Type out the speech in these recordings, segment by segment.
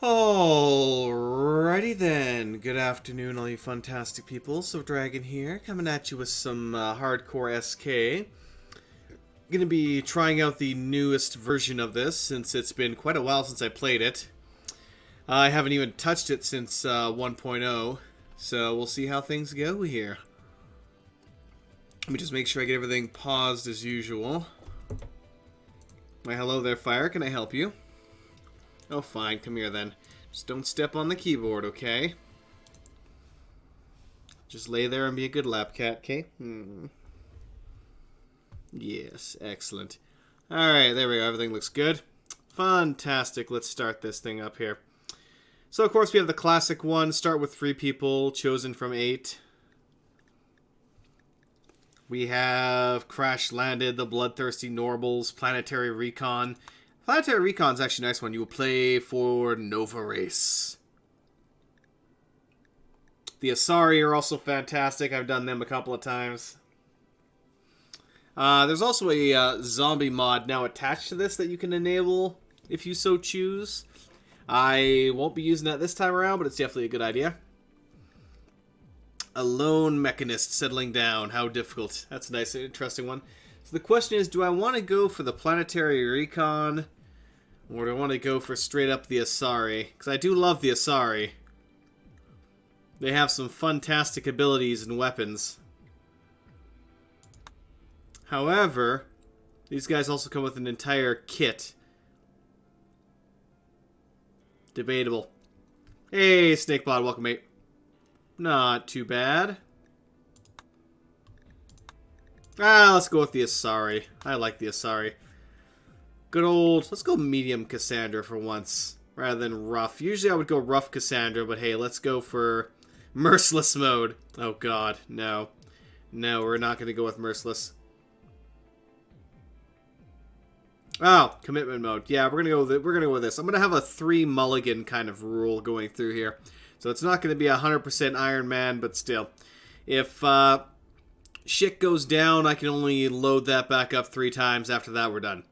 Alrighty then, good afternoon all you fantastic people. So Dragon here, coming at you with some hardcore SK. Gonna be trying out the newest version of this, since it's been quite a while since I played it. I haven't even touched it since 1.0, so we'll see how things go here. Let me just make sure I get everything paused as usual. Why hello there, Fire, can I help you? Oh, fine. Come here, then. Just don't step on the keyboard, okay? Just lay there and be a good lap cat, okay? Yes, excellent. Alright, there we go. Everything looks good. Fantastic. Let's start this thing up here. So, of course, we have the classic one. Start with 3 people, chosen from 8. We have Crash Landed, the Bloodthirsty Norbals, Planetary Recon. Planetary Recon's actually a nice one. You will play for Nova Race. The Asari are also fantastic. I've done them a couple of times. There's also a zombie mod now attached to this that you can enable if you so choose. I won't be using that this time around, but it's definitely a good idea. A lone mechanist settling down. How difficult. That's a nice, interesting one. So the question is, do I want to go for the Planetary Recon, or do I want to go for straight up the Asari? Because I do love the Asari. They have some fantastic abilities and weapons. However, these guys also come with an entire kit. Debatable. Hey, Snakebot, welcome, mate. Not too bad. Let's go with the Asari. I like the Asari. Good old... Let's go medium Cassandra for once, rather than rough. Usually I would go rough Cassandra, but hey, let's go for merciless mode. Oh god, no. No, we're not going to go with merciless. Oh, commitment mode. Yeah, we're gonna go with this. I'm gonna have a 3 mulligan kind of rule going through here. So it's not gonna be 100% Iron Man, but still. If shit goes down, I can only load that back up 3 times. After that, we're done.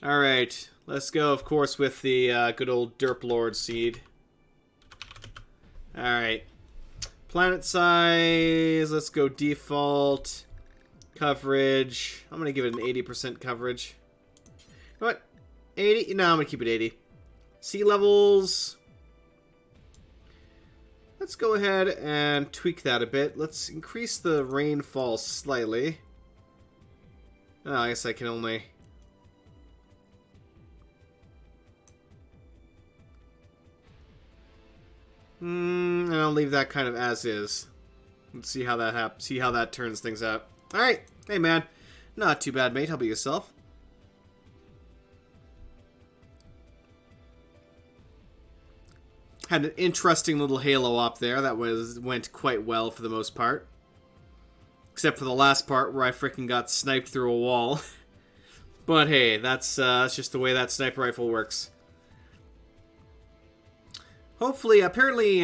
Alright, let's go, of course, with the good old Derp Lord seed. Alright. Planet size, let's go default. Coverage, I'm going to give it an 80% coverage. What? 80? No, I'm going to keep it 80. Sea levels. Let's go ahead and tweak that a bit. Let's increase the rainfall slightly. Oh, I guess I can only... and I'll leave that kind of as is. Let's see how that see how that turns things out. Alright. Hey, man. Not too bad, mate. How about yourself? Had an interesting little halo op there. That went quite well for the most part. Except for the last part where I freaking got sniped through a wall. But hey, that's just the way that sniper rifle works. Hopefully, apparently,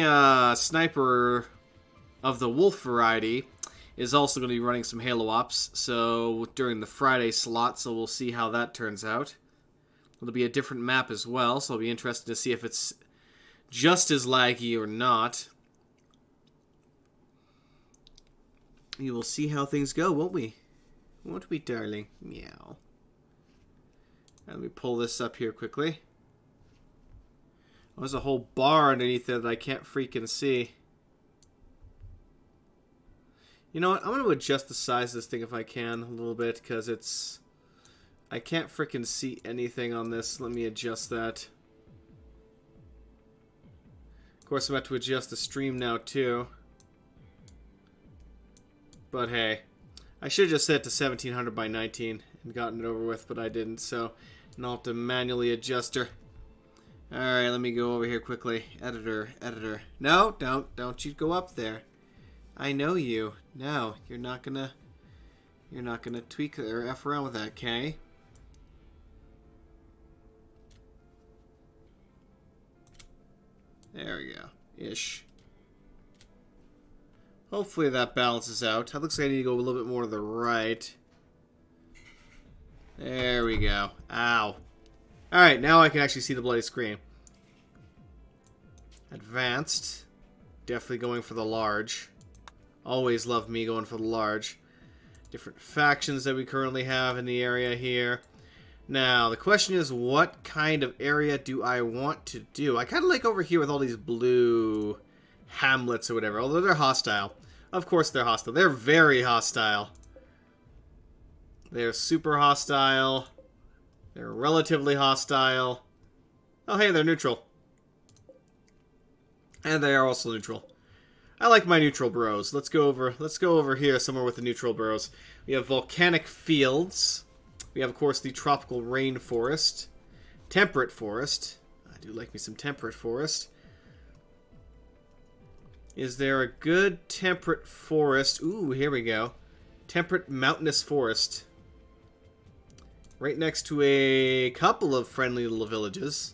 sniper of the wolf variety is also going to be running some Halo Ops, so during the Friday slot, so we'll see how that turns out. It'll be a different map as well, so I'll be interested to see if it's just as laggy or not. We will see how things go, won't we? Won't we, darling? Meow. Let me pull this up here quickly. Oh, there's a whole bar underneath there that I can't freaking see. You know what? I'm going to adjust the size of this thing if I can a little bit, because it's... I can't frickin' see anything on this. Let me adjust that. Of course, I'm about to adjust the stream now, too. But hey. I should have just set it to 1700 by 19 and gotten it over with, but I didn't, so... And I'll have to manually adjust her. Alright, let me go over here quickly. Editor, editor. No, don't you go up there. I know you. No, you're not gonna tweak or F around with that, okay? There we go. Ish. Hopefully that balances out. That looks like I need to go a little bit more to the right. There we go. Ow. Alright, now I can actually see the bloody screen. Advanced. Definitely going for the large. Always love me going for the large. Different factions that we currently have in the area here. Now, the question is, what kind of area do I want to do? I kind of like over here with all these blue hamlets or whatever, although they're hostile. Of course they're hostile. They're very hostile. They're super hostile. They're relatively hostile. Oh, hey, they're neutral. And they are also neutral. I like my neutral bros. Let's go over here somewhere with the neutral bros. We have volcanic fields. We have, of course, the tropical rainforest. Temperate forest. I do like me some temperate forest. Is there a good temperate forest? Ooh, here we go. Temperate mountainous forest. Right next to a couple of friendly little villages.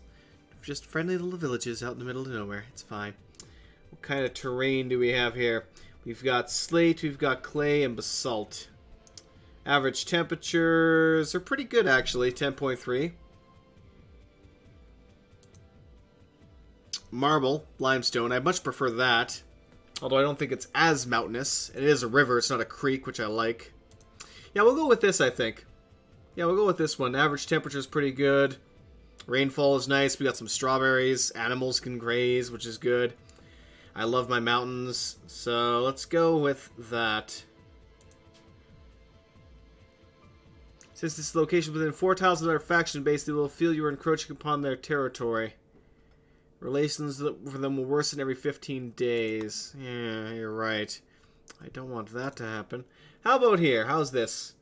Just friendly little villages out in the middle of nowhere. It's fine. What kind of terrain do we have here? We've got slate, we've got clay, and basalt. Average temperatures are pretty good, actually. 10.3. Marble, limestone. I much prefer that. Although I don't think it's as mountainous. It is a river, it's not a creek, which I like. Yeah, we'll go with this, I think. Yeah, we'll go with this one. Average temperature is pretty good. Rainfall is nice. We got some strawberries. Animals can graze, which is good. I love my mountains. So let's go with that. Since this location within 4 tiles of their faction base, they will feel you are encroaching upon their territory. Relations for them will worsen every 15 days. Yeah, you're right. I don't want that to happen. How about here? How's this?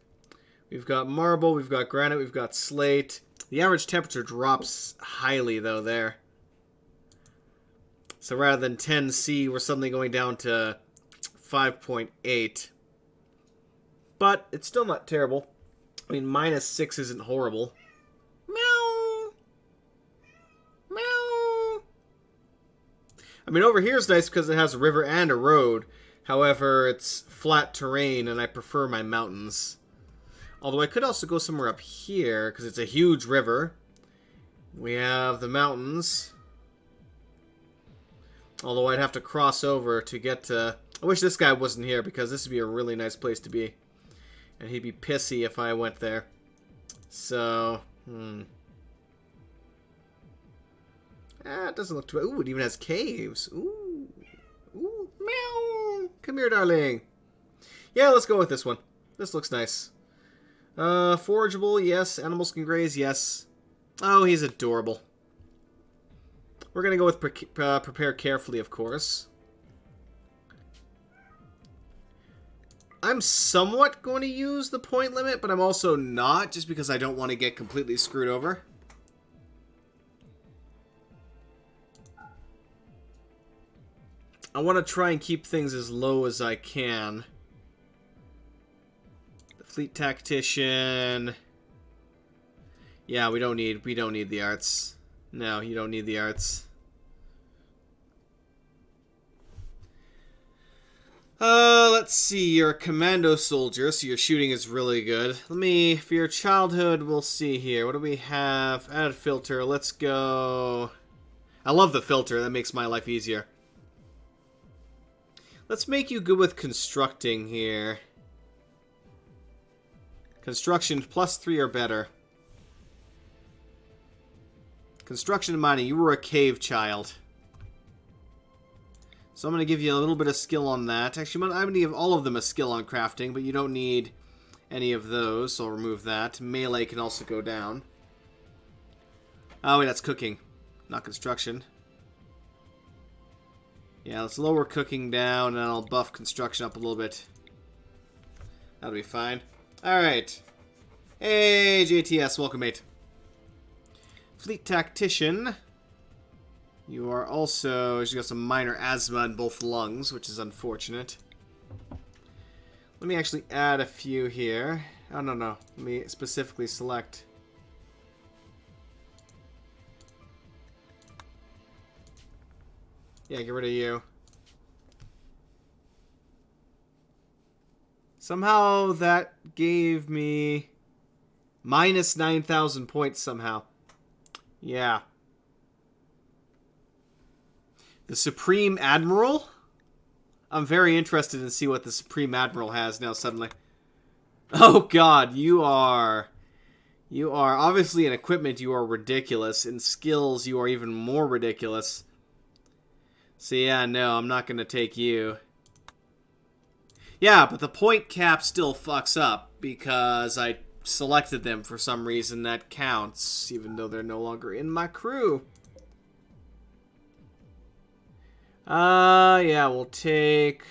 We've got marble, we've got granite, we've got slate. The average temperature drops highly, though, there. So rather than 10C, we're suddenly going down to 5.8. But it's still not terrible. I mean, -6 isn't horrible. Meow! Meow! I mean, over here is nice because it has a river and a road. However, it's flat terrain, and I prefer my mountains. Although I could also go somewhere up here, because it's a huge river. We have the mountains. Although I'd have to cross over to get to... I wish this guy wasn't here, because this would be a really nice place to be. And he'd be pissy if I went there. So, it doesn't look too bad. Ooh, it even has caves. Ooh. Ooh, meow. Come here, darling. Yeah, let's go with this one. This looks nice. Forageable, yes. Animals can graze, yes. Oh, he's adorable. We're going to go with prepare carefully, of course. I'm somewhat going to use the point limit, but I'm also not, just because I don't want to get completely screwed over. I want to try and keep things as low as I can. The fleet tactician. Yeah, we don't need the arts. No, you don't need the arts. Let's see. You're a commando soldier, so your shooting is really good. For your childhood, we'll see here. What do we have? Add filter. Let's go. I love the filter. That makes my life easier. Let's make you good with constructing here. Construction +3 or better. Construction and mining. You were a cave child. So I'm going to give you a little bit of skill on that. Actually, I'm going to give all of them a skill on crafting, but you don't need any of those, so I'll remove that. Melee can also go down. Oh, wait, that's cooking, not construction. Yeah, let's lower cooking down, and I'll buff construction up a little bit. That'll be fine. Alright. Hey, JTS, welcome, mate. Fleet Tactician. You are also... You got some minor asthma in both lungs, which is unfortunate. Let me actually add a few here. Oh, no. Let me specifically select. Yeah, get rid of you. Somehow that gave me minus 9,000 points somehow. Yeah. The Supreme Admiral? I'm very interested in see what the Supreme Admiral has now suddenly. Oh god, you are obviously in equipment you are ridiculous. In skills you are even more ridiculous. So yeah, no, I'm not going to take you. Yeah, but the point cap still fucks up because I selected them for some reason. That counts, even though they're no longer in my crew. Yeah, we'll take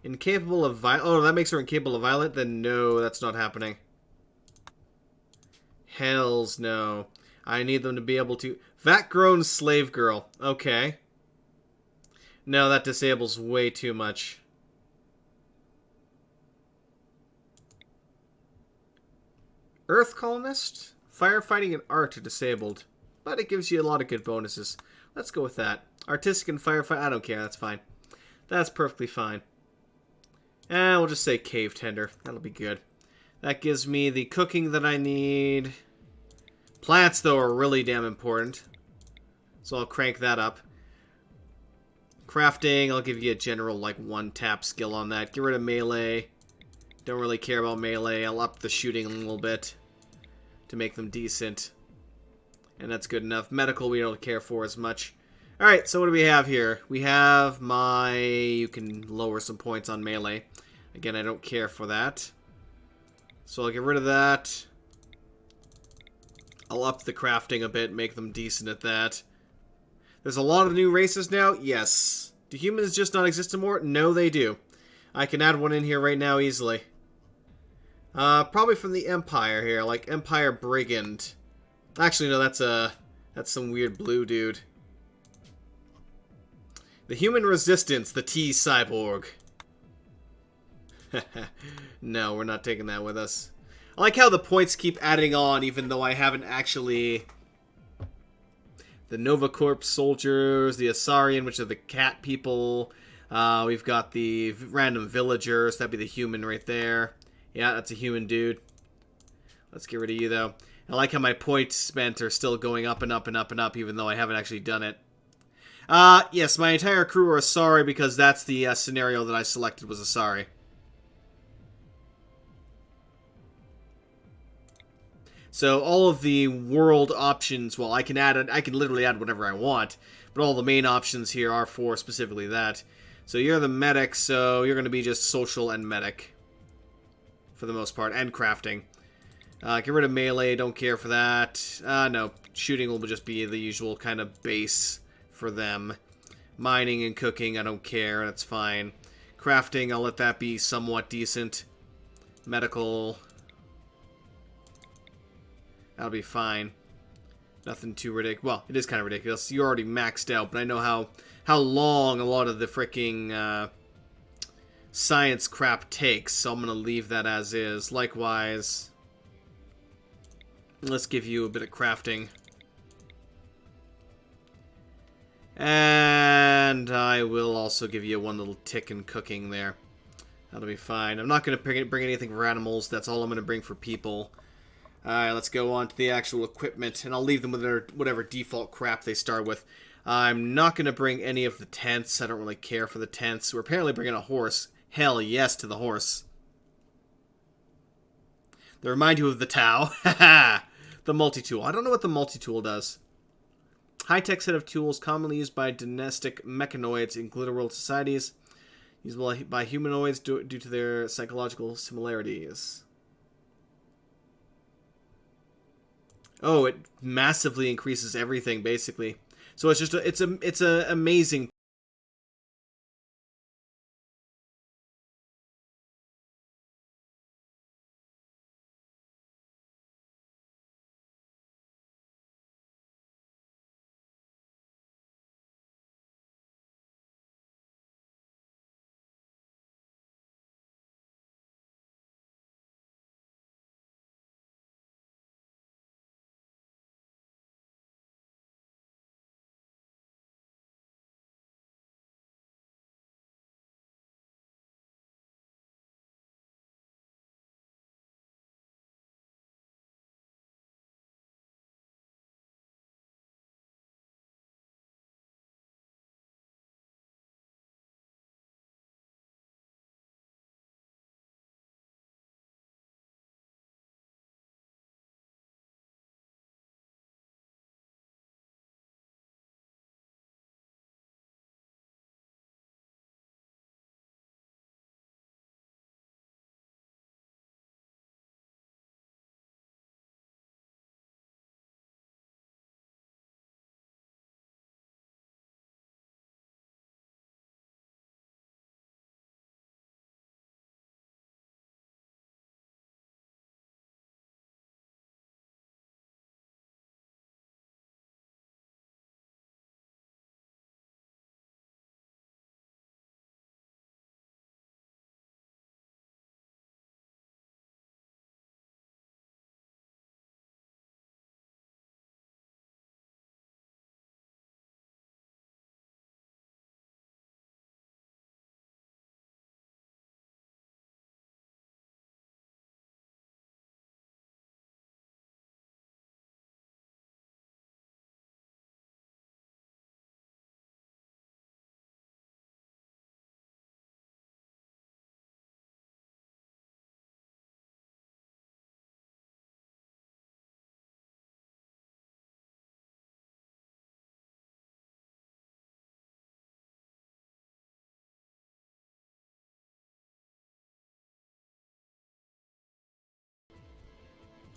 incapable of violent. Oh, that makes her incapable of violent? Then no, that's not happening. Hells no. I need them to be able to... Vat-grown slave girl. Okay. No, that disables way too much. Earth colonist? Firefighting and art are disabled. But it gives you a lot of good bonuses. Let's go with that. Artistic and firefight... I don't care, that's fine. That's perfectly fine. And we'll just say cave tender. That'll be good. That gives me the cooking that I need. Plants, though, are really damn important. So I'll crank that up. Crafting, I'll give you a general, like, one-tap skill on that. Get rid of melee. Don't really care about melee. I'll up the shooting a little bit to make them decent. And that's good enough. Medical, we don't care for as much. Alright, so what do we have here? We have my... You can lower some points on melee. Again, I don't care for that. So I'll get rid of that. I'll up the crafting a bit, make them decent at that. There's a lot of new races now? Yes. Do humans just not exist anymore? No, they do. I can add one in here right now easily. Probably from the Empire here, like Empire Brigand. Actually, no, that's some weird blue dude. The Human Resistance, the T-Cyborg. No, we're not taking that with us. I like how the points keep adding on, even though I haven't actually... The Nova Corps soldiers, the Asarian, which are the cat people. We've got the random villagers. That'd be the human right there. Yeah, that's a human dude. Let's get rid of you, though. I like how my points spent are still going up and up and up and up, even though I haven't actually done it. Yes, my entire crew are Asari because that's the scenario that I selected was Asari. So all of the world options, well, I can literally add whatever I want, but all the main options here are for specifically that. So you're the medic, so you're going to be just social and medic for the most part, and crafting. Get rid of melee, don't care for that. No, shooting will just be the usual kind of base for them. Mining and cooking, I don't care, that's fine. Crafting, I'll let that be somewhat decent. Medical, that'll be fine. Nothing too ridiculous. Well, it is kind of ridiculous. You're already maxed out, but I know how long a lot of the freaking science crap takes, so I'm going to leave that as is. Likewise, let's give you a bit of crafting. And I will also give you one little tick in cooking there. That'll be fine. I'm not going to bring anything for animals. That's all I'm going to bring for people. Alright, let's go on to the actual equipment, and I'll leave them with their whatever default crap they start with. I'm not going to bring any of the tents. I don't really care for the tents. We're apparently bringing a horse. Hell yes to the horse. They remind you of the Tau. Haha! The multi-tool. I don't know what the multi-tool does. High-tech set of tools commonly used by domestic mechanoids in Glitterworld societies. Usable by humanoids due to their psychological similarities. Oh, it massively increases everything, basically. So it's just it's a amazing.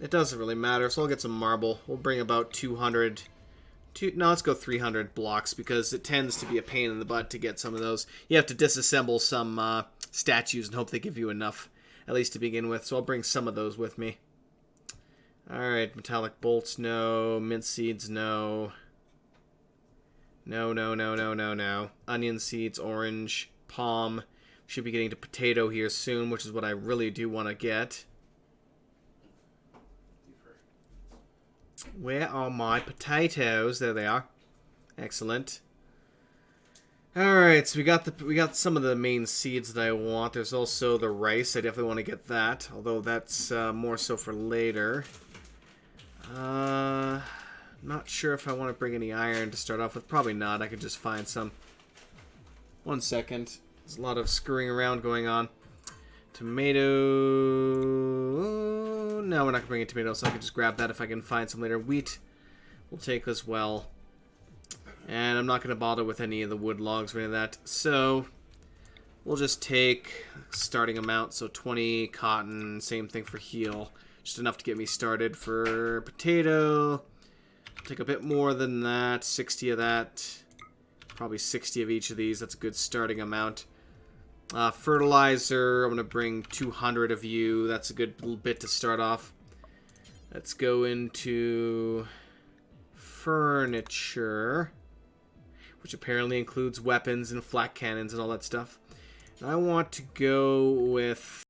It doesn't really matter, so I'll get some marble. We'll bring about 200... No, let's go 300 blocks, because it tends to be a pain in the butt to get some of those. You have to disassemble some statues and hope they give you enough, at least to begin with, so I'll bring some of those with me. Alright, metallic bolts, no. Mint seeds, no. No, no, no, no, no, no. Onion seeds, orange, palm. Should be getting to potato here soon, which is what I really do want to get. Where are my potatoes? There they are. Excellent. Alright, so we got some of the main seeds that I want. There's also the rice. I definitely want to get that, although that's more so for later. Not sure if I want to bring any iron to start off with. Probably not. I could just find some. 1 second. There's a lot of screwing around going on. Tomato... no, we're not bringing tomatoes, so I can just grab that if I can find some later. Wheat we'll take as well. And I'm not going to bother with any of the wood logs or any of that. So we'll just take starting amount, so 20 cotton, same thing for heal. Just enough to get me started for potato. Take a bit more than that, 60 of that. Probably 60 of each of these, that's a good starting amount. Fertilizer, I'm going to bring 200 of you. That's a good little bit to start off. Let's go into furniture, which apparently includes weapons and flak cannons and all that stuff. And I want to go with...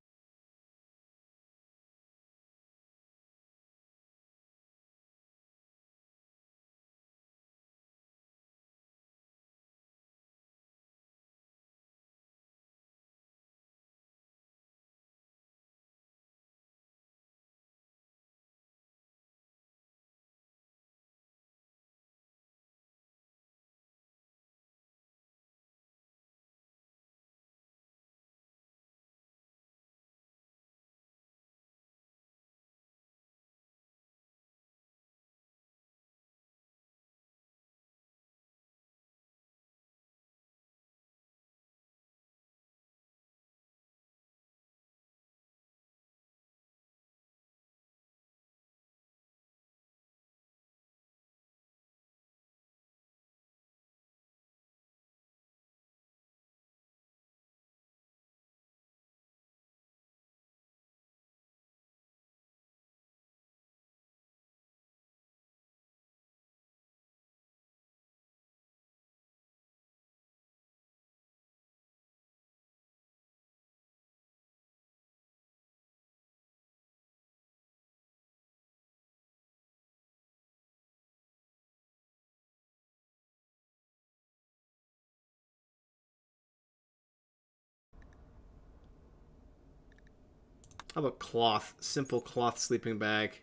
How about cloth? Simple cloth sleeping bag.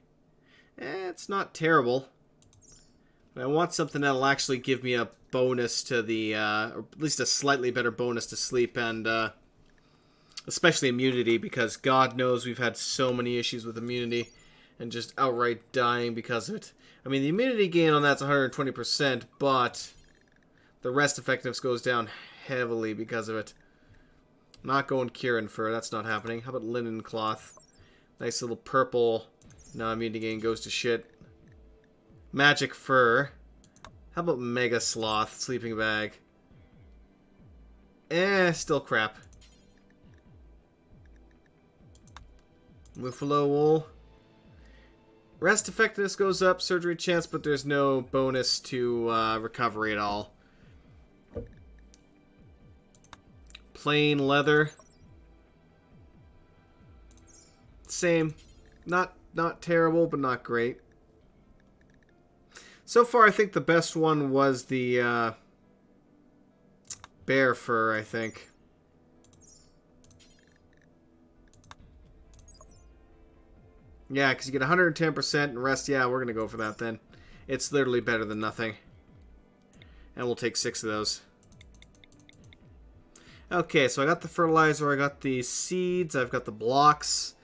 It's not terrible. But I want something that'll actually give me a bonus to the, or at least a slightly better bonus to sleep and, especially immunity, because God knows we've had so many issues with immunity and just outright dying because of it. I mean, the immunity gain on that's 120%, but the rest effectiveness goes down heavily because of it. Not going Kieran fur, that's not happening. How about linen cloth? Nice little purple. No, immunity gain goes to shit. Magic fur. How about mega sloth sleeping bag? Still crap. Buffalo wool. Rest effectiveness goes up, surgery chance, but there's no bonus to recovery at all. Plain leather. Same. Not terrible, but not great. So far, I think the best one was the bear fur, I think. Yeah, because you get 110% and rest. Yeah, we're going to go for that then. It's literally better than nothing. And we'll take 6 of those. Okay, so I got the fertilizer, I got the seeds, I've got the blocks,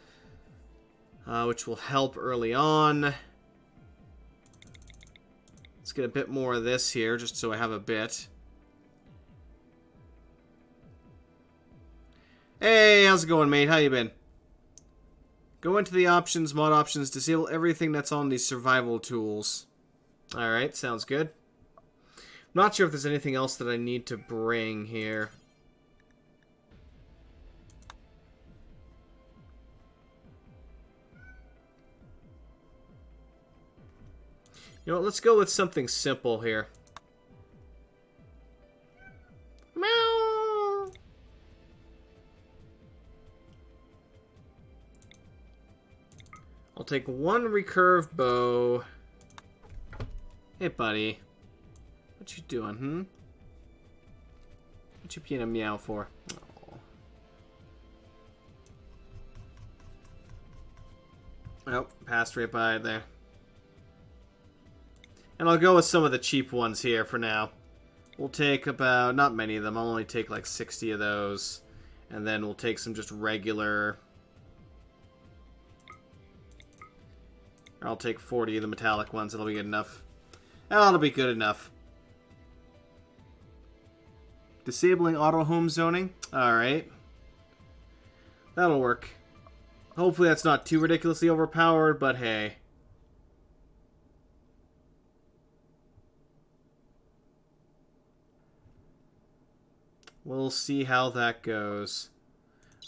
which will help early on. Let's get a bit more of this here, just so I have a bit. Hey, how's it going, mate? How you been? Go into the options, mod options, disable everything that's on these survival tools. Alright, sounds good. I'm not sure if there's anything else that I need to bring here. You know what, let's go with something simple here. Meow! I'll take 1 recurve bow. Hey, buddy. What you doing, What you being a meow for? Oh, passed right by it there. And I'll go with some of the cheap ones here for now. We'll take about, not many of them, I'll only take like 60 of those. And then we'll take some just regular I'll take 40 of the metallic ones. It'll be good enough. That'll be good enough. Disabling auto home zoning. Alright. That'll work. Hopefully that's not too ridiculously overpowered, but hey. We'll see how that goes.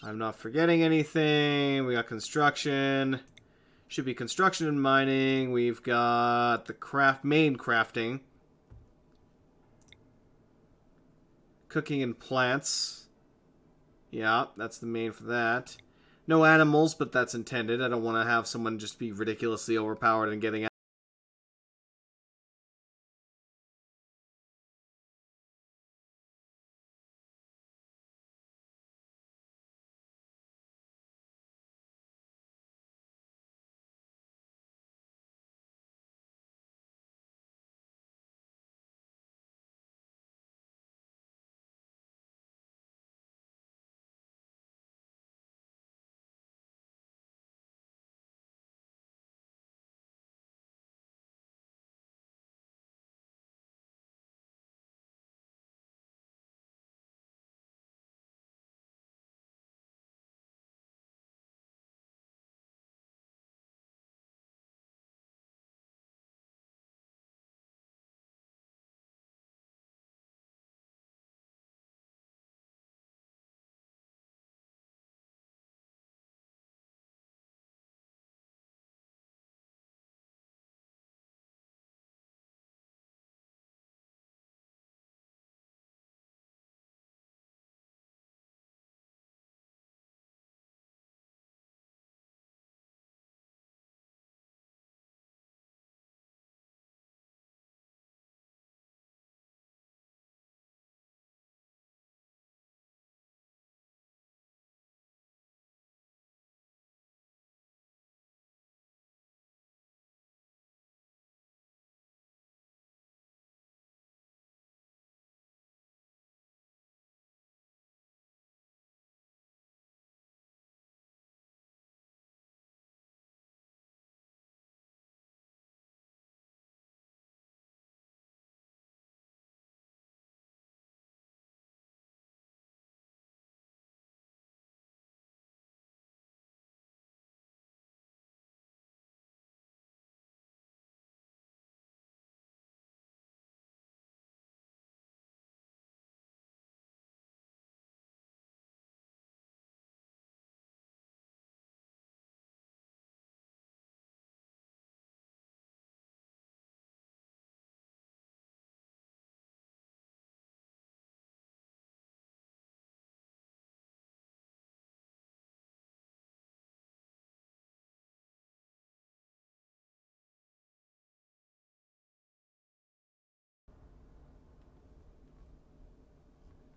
I'm not forgetting anything. We got construction. Should be construction and mining. We've got the main crafting. Cooking and plants. Yeah, that's the main for that. No animals, but that's intended. I don't want to have someone just be ridiculously overpowered and getting out.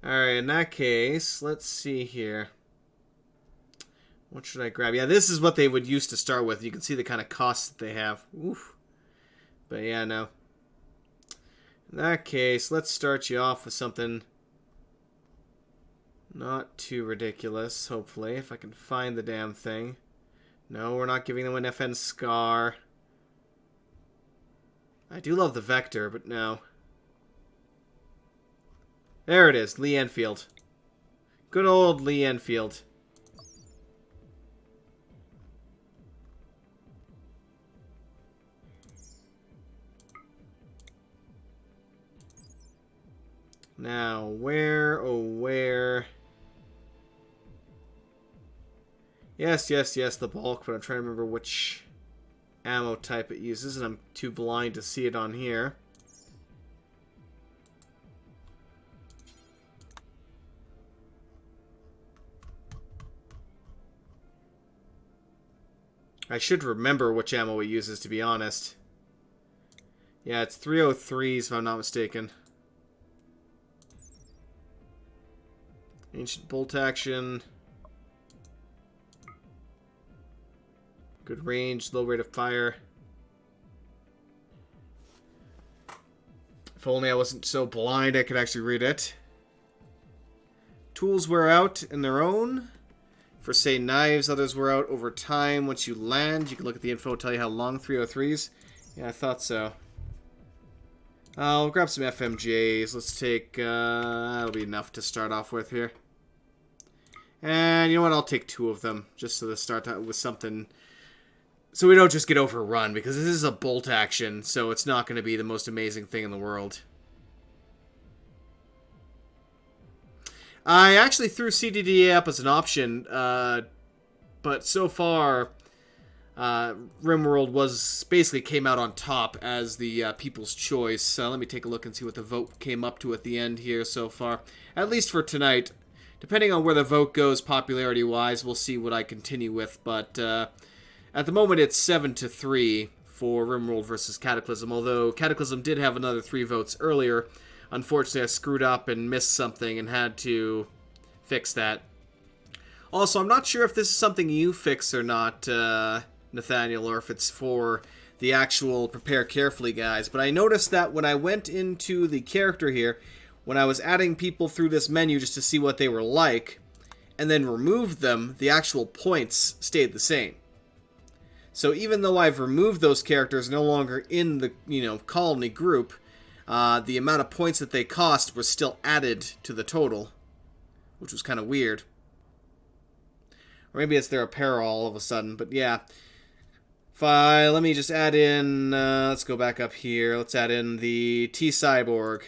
Alright, in that case, let's see here. What should I grab? Yeah, this is what they would use to start with. You can see the kind of costs that they have. Oof. But yeah, no. In that case, let's start you off with something not too ridiculous, hopefully, if I can find the damn thing. No, we're not giving them an FN Scar. I do love the Vector, but no. There it is, Lee Enfield. Good old Lee Enfield. Now, where, oh where... Yes, the bulk, but I'm trying to remember which ammo type it uses, and I'm too blind to see it on here. I should remember which ammo it uses, to be honest. Yeah, it's 303s, if I'm not mistaken. Ancient bolt action. Good range, low rate of fire. If only I wasn't so blind I could actually read it. Tools wear out in their own. for, say, knives. Others wear out over time. Once you land, you can look at the info, tell you how long. 303s. Yeah, I thought so. I'll grab some FMJs. Let's take, that'll be enough to start off with here. And you know what? I'll take 2 of them, just so to start out with something, so we don't just get overrun, because this is a bolt action, so it's not going to be the most amazing thing in the world. I actually threw CDDA up as an option, but so far, Rimworld basically came out on top as the people's choice. Let me take a look and see what the vote came up to at the end here so far. At least for tonight. Depending on where the vote goes popularity-wise, we'll see what I continue with. But at the moment, it's 7-3 for Rimworld versus Cataclysm. Although Cataclysm did have another 3 votes earlier. Unfortunately, I screwed up and missed something and had to fix that. Also, I'm not sure if this is something you fix or not, Nathaniel, or if it's for the actual Prepare Carefully guys. But I noticed that when I went into the character here, when I was adding people through this menu just to see what they were like, and then removed them, the actual points stayed the same. So even though I've removed those characters no longer in the, colony group, the amount of points that they cost was still added to the total, which was kind of weird. Or maybe it's their apparel all of a sudden, but yeah. Let me just add in, let's go back up here. Let's add in the T-Cyborg.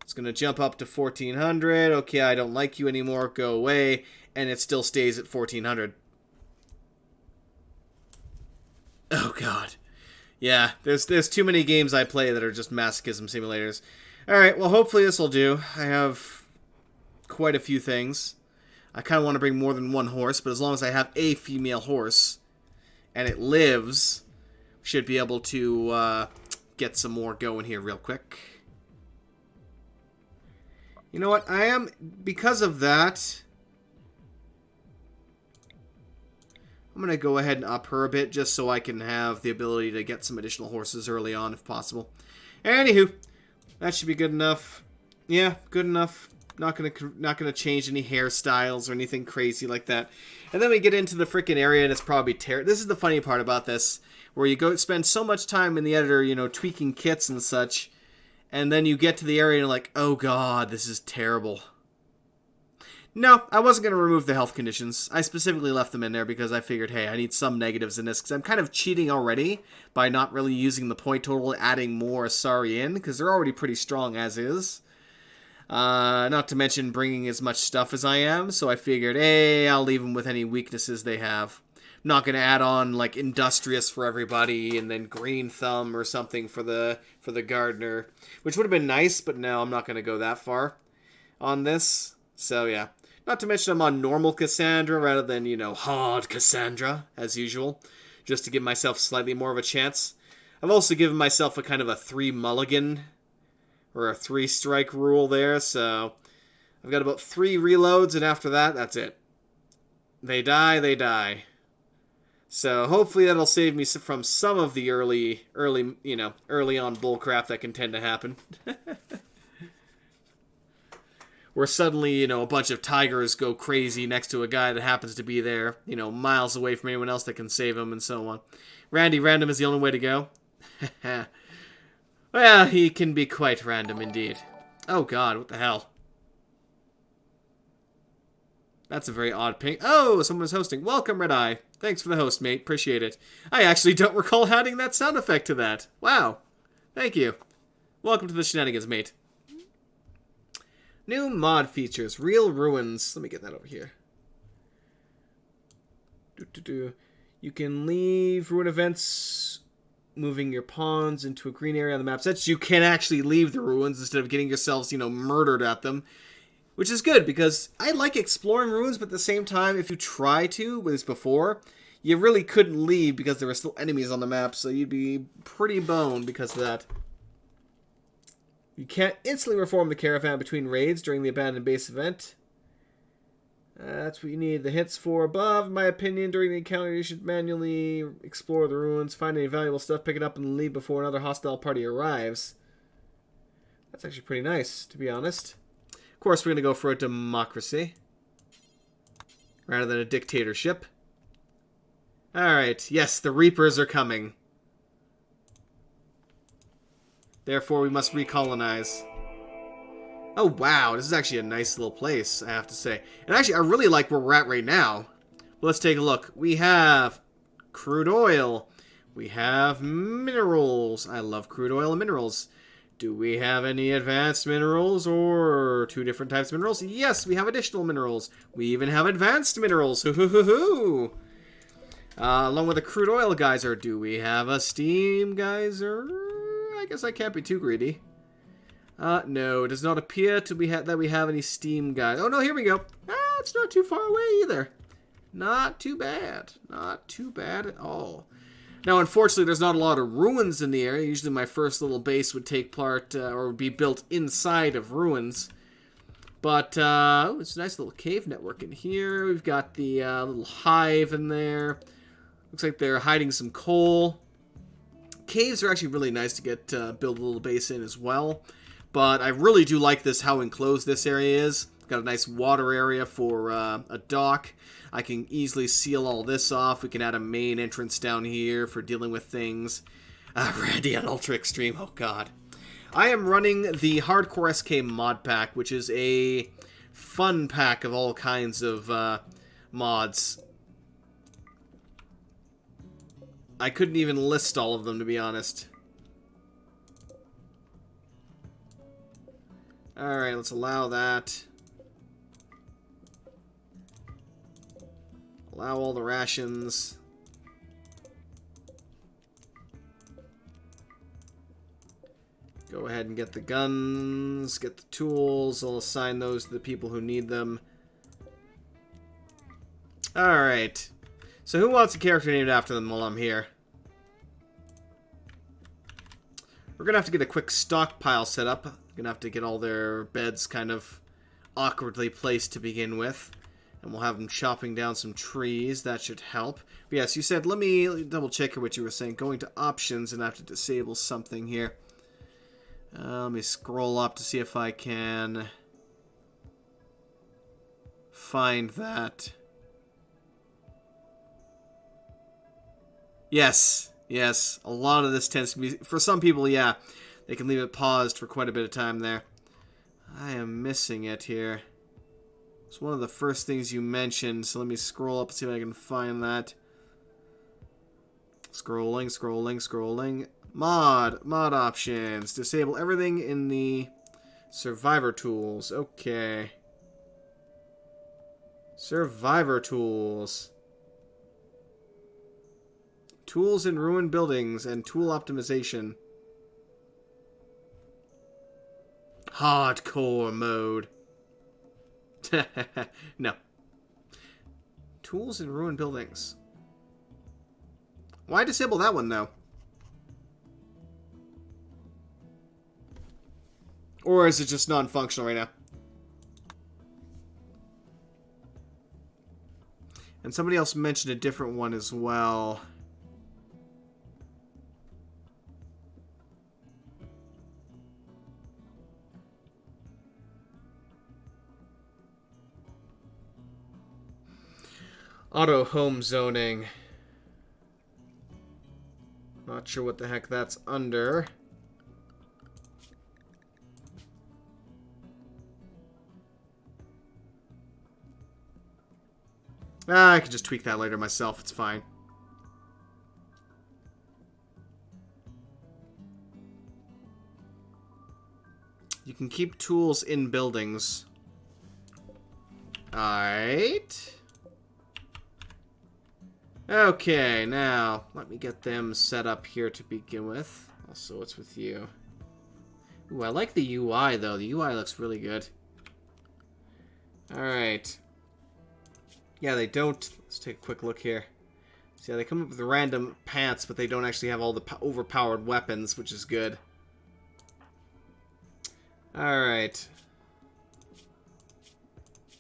It's going to jump up to 1400. Okay, I don't like you anymore. Go away. And it still stays at 1400. Oh, God. Yeah, there's too many games I play that are just masochism simulators. Alright, well, hopefully this will do. I have quite a few things. I kind of want to bring more than one horse, but as long as I have a female horse, and it lives, should be able to get some more going here real quick. You know what? Because of that, I'm going to go ahead and up her a bit just so I can have the ability to get some additional horses early on if possible. Anywho, that should be good enough. Yeah, good enough. Not gonna change any hairstyles or anything crazy like that. And then we get into the freaking area and it's probably terrible. This is the funny part about this, where you spend so much time in the editor, tweaking kits and such. And then you get to the area and you're like, oh god, this is terrible. No, I wasn't going to remove the health conditions. I specifically left them in there because I figured, hey, I need some negatives in this. Because I'm kind of cheating already by not really using the point total, adding more Asari in. Because they're already pretty strong as is. Not to mention bringing as much stuff as I am. So I figured, hey, I'll leave them with any weaknesses they have. I'm not going to add on, like, Industrious for everybody, and then Green Thumb or something for the Gardener. Which would have been nice, but no, I'm not going to go that far on this. So, yeah. Not to mention I'm on normal Cassandra rather than, hard Cassandra, as usual. Just to give myself slightly more of a chance. I've also given myself a kind of a 3 mulligan, or a 3 strike rule there, so I've got about 3 reloads, and after that, that's it. They die, they die. So hopefully that'll save me from some of the early on bullcrap that can tend to happen. Where suddenly, a bunch of tigers go crazy next to a guy that happens to be there, miles away from anyone else that can save him and so on. Random is the only way to go. Well, he can be quite random indeed. Oh god, what the hell? That's a very odd ping. Oh, someone's hosting. Welcome, Red Eye. Thanks for the host, mate. Appreciate it. I actually don't recall adding that sound effect to that. Wow. Thank you. Welcome to the Shenanigans, mate. New mod features. Real ruins. Let me get that over here. You can leave ruin events, moving your pawns into a green area on the map. So you can actually leave the ruins instead of getting yourselves, murdered at them. Which is good, because I like exploring ruins, but at the same time, if you try to, with this before, you really couldn't leave because there were still enemies on the map, so you'd be pretty boned because of that. You can't instantly reform the caravan between raids during the abandoned base event. That's what you need the hints for above. In my opinion, during the encounter, you should manually explore the ruins, find any valuable stuff, pick it up, and leave before another hostile party arrives. That's actually pretty nice, to be honest. Of course, we're going to go for a democracy. rather than a dictatorship. Alright, yes, the Reapers are coming. Therefore, we must recolonize. Oh, wow, this is actually a nice little place, I have to say. And actually, I really like where we're at right now. Well, let's take a look. We have crude oil. We have minerals. I love crude oil and minerals. Do we have any advanced minerals or 2 different types of minerals? Yes, we have additional minerals. We even have advanced minerals. Hoo-hoo-hoo-hoo. Along with a crude oil geyser, do we have a steam geyser? I guess I can't be too greedy. No, it does not appear to be that we have any steam geysers. Oh, no, here we go. It's not too far away either. Not too bad. Not too bad at all. Now, unfortunately, there's not a lot of ruins in the area. Usually my first little base would take part, or would be built inside of ruins. But, oh, it's a nice little cave network in here. We've got the little hive in there. Looks like they're hiding some coal. Caves are actually really nice to get build a little base in as well. But I really do like this, how enclosed this area is. Got a nice water area for a dock. I can easily seal all this off. We can add a main entrance down here for dealing with things. Radiant Ultra Extreme, oh god. I am running the Hardcore SK mod pack, which is a fun pack of all kinds of mods. I couldn't even list all of them, to be honest. Alright, let's allow that. Allow all the rations. Go ahead and get the guns, get the tools. I'll assign those to the people who need them. Alright. So who wants a character named after them while I'm here? We're going to have to get a quick stockpile set up. Going to have to get all their beds kind of awkwardly placed to begin with. And we'll have them chopping down some trees. That should help. But yes, you said, let me double check what you were saying. Going to options and I have to disable something here. Let me scroll up to see if I can find that. Yes, yes. A lot of this tends to be, for some people, yeah. They can leave it paused for quite a bit of time there. I am missing it here. It's one of the first things you mentioned, so let me scroll up and see if I can find that. Scrolling, scrolling, scrolling. Mod options. Disable everything in the survivor tools. Okay. Survivor tools. Tools in ruined buildings and tool optimization. Hardcore mode. No. Tools in ruined buildings. Why disable that one, though? Or is it just non-functional right now? And somebody else mentioned a different one as well. Auto home zoning. Not sure what the heck that's under. I can just tweak that later myself. It's fine. You can keep tools in buildings. Alright. Okay, now, let me get them set up here to begin with. Also, what's with you? Ooh, I like the UI, though. The UI looks really good. Alright. Yeah, they don't... Let's take a quick look here. So, yeah, they come up with random pants, but they don't actually have all the overpowered weapons, which is good. Alright.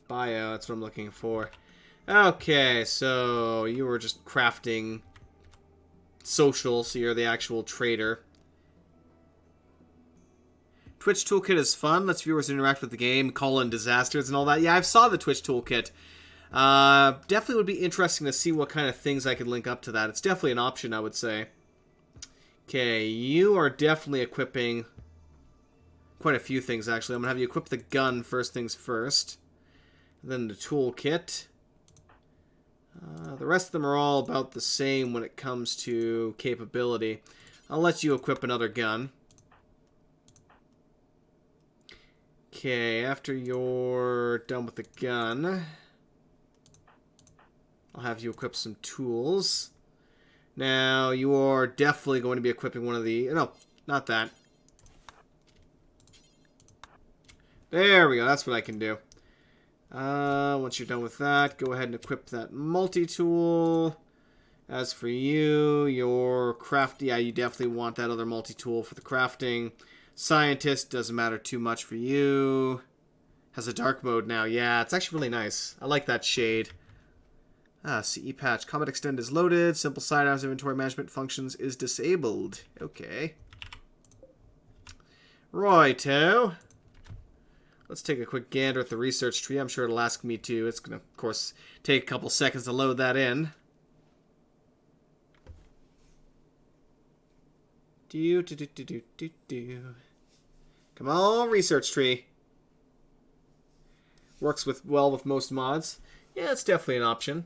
Bio, that's what I'm looking for. Okay, so you were just crafting social, so you're the actual trader. Twitch Toolkit is fun, lets viewers interact with the game, call in disasters and all that. Yeah, I saw the Twitch Toolkit. Definitely would be interesting to see what kind of things I could link up to that. It's definitely an option, I would say. Okay, you are definitely equipping quite a few things, actually. I'm going to have you equip the gun first things first. Then the toolkit. The rest of them are all about the same when it comes to capability. I'll let you equip another gun. Okay, after you're done with the gun, I'll have you equip some tools. Now, you are definitely going to be equipping one of the... No, not that. There we go, that's what I can do. Once you're done with that, go ahead and equip that multi-tool. As for you, your craft... Yeah, you definitely want that other multi-tool for the crafting. Scientist, doesn't matter too much for you. Has a dark mode now. Yeah, it's actually really nice. I like that shade. CE patch. Combat extend is loaded. Simple sidearms inventory management functions is disabled. Okay. Righto. Let's take a quick gander at the research tree. I'm sure it'll ask me to. It's going to, of course, take a couple seconds to load that in. Come on, research tree. Works well with most mods. Yeah, it's definitely an option.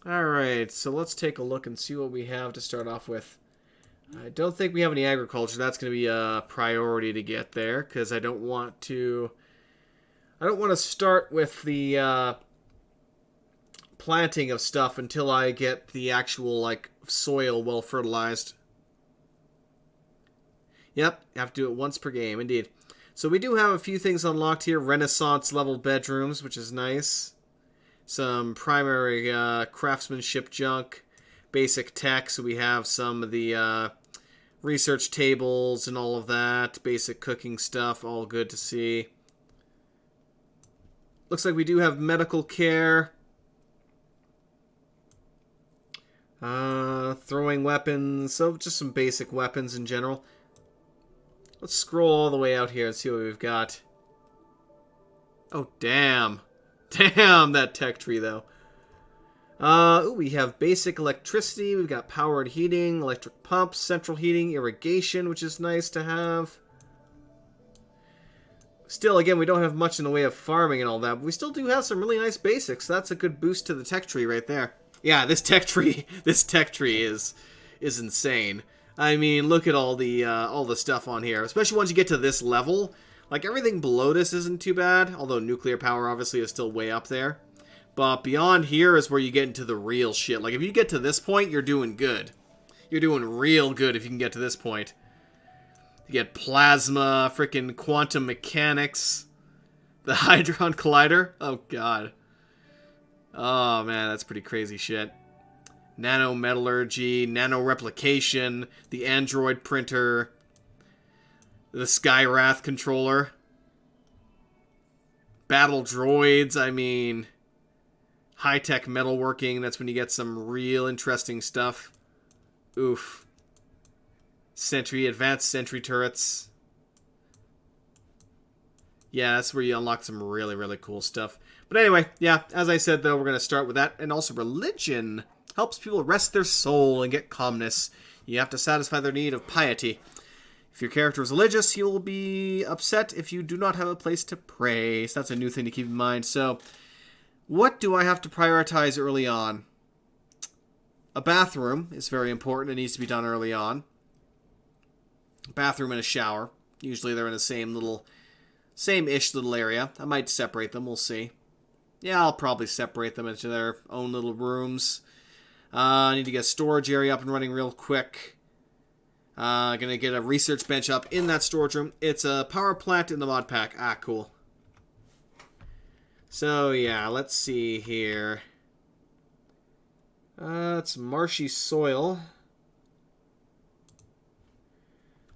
Alright, so let's take a look and see what we have to start off with. I don't think we have any agriculture. That's going to be a priority to get there, because I don't want to start with the planting of stuff until I get the actual, like, soil well fertilized. Yep, have to do it once per game, indeed. So we do have a few things unlocked here. Renaissance level bedrooms, which is nice. Some primary craftsmanship junk. Basic tech, so we have some of the research tables and all of that. Basic cooking stuff, all good to see. Looks like we do have medical care. Throwing weapons, so just some basic weapons in general. Let's scroll all the way out here and see what we've got. Oh, damn. Damn, that tech tree, though. Ooh, we have basic electricity. We've got powered heating, electric pumps, central heating, irrigation, which is nice to have. Still, again, we don't have much in the way of farming and all that, but we still do have some really nice basics. That's a good boost to the tech tree right there. Yeah, this tech tree is insane. I mean, look at all the stuff on here, especially once you get to this level. Like, everything below this isn't too bad, although nuclear power obviously is still way up there. But beyond here is where you get into the real shit. Like, if you get to this point, you're doing good. You're doing real good if you can get to this point. You get plasma, freaking quantum mechanics, the Hadron Collider. Oh, God. Oh, man, that's pretty crazy shit. Nanometallurgy, nanoreplication, the Android printer, the Skywrath controller, battle droids, I mean, high-tech metalworking, that's when you get some real interesting stuff. Oof. Advanced sentry turrets. Yeah, that's where you unlock some really, really cool stuff. But anyway, yeah, as I said, though, we're going to start with that. And also religion helps people rest their soul and get calmness. You have to satisfy their need of piety. If your character is religious, he will be upset if you do not have a place to pray. So that's a new thing to keep in mind. So, what do I have to prioritize early on? A bathroom is very important. It needs to be done early on. A bathroom and a shower. Usually they're in the same-ish little area. I might separate them. We'll see. Yeah, I'll probably separate them into their own little rooms. I need to get a storage area up and running real quick. Gonna get a research bench up in that storage room. It's a power plant in the mod pack. Ah, cool. So, yeah, let's see here. It's marshy soil.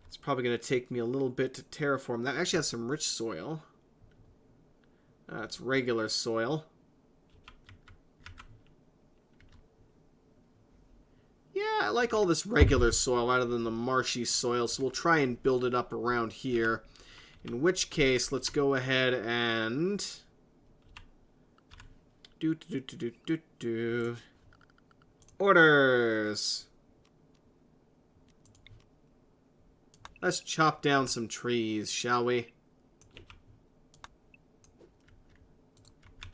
It's probably going to take me a little bit to terraform. That actually has some rich soil. It's regular soil. Yeah, I like all this regular soil rather than the marshy soil, so we'll try and build it up around here. In which case, let's go ahead and... Orders! Let's chop down some trees, shall we?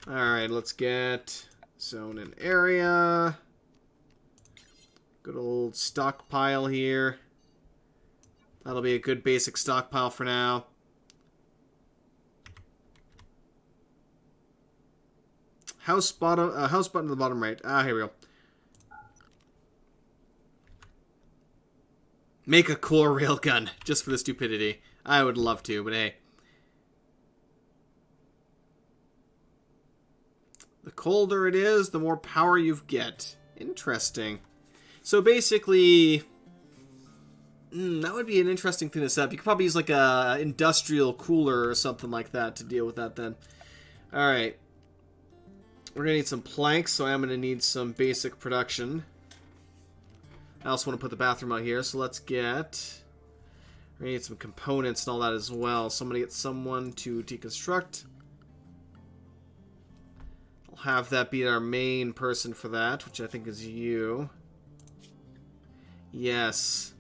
Alright, let's get zone and area. Good old stockpile here. That'll be a good basic stockpile for now. House button to the bottom right. Ah, here we go. Make a core railgun just for the stupidity. I would love to, but hey. The colder it is, the more power you get. Interesting. So basically, that would be an interesting thing to set up. You could probably use like a industrial cooler or something like that to deal with that then. Alright. We're going to need some planks, so I'm going to need some basic production. I also want to put the bathroom out here, so let's get... We need some components and all that as well. So I'm going to get someone to deconstruct. I'll have that be our main person for that, which I think is you. Yes.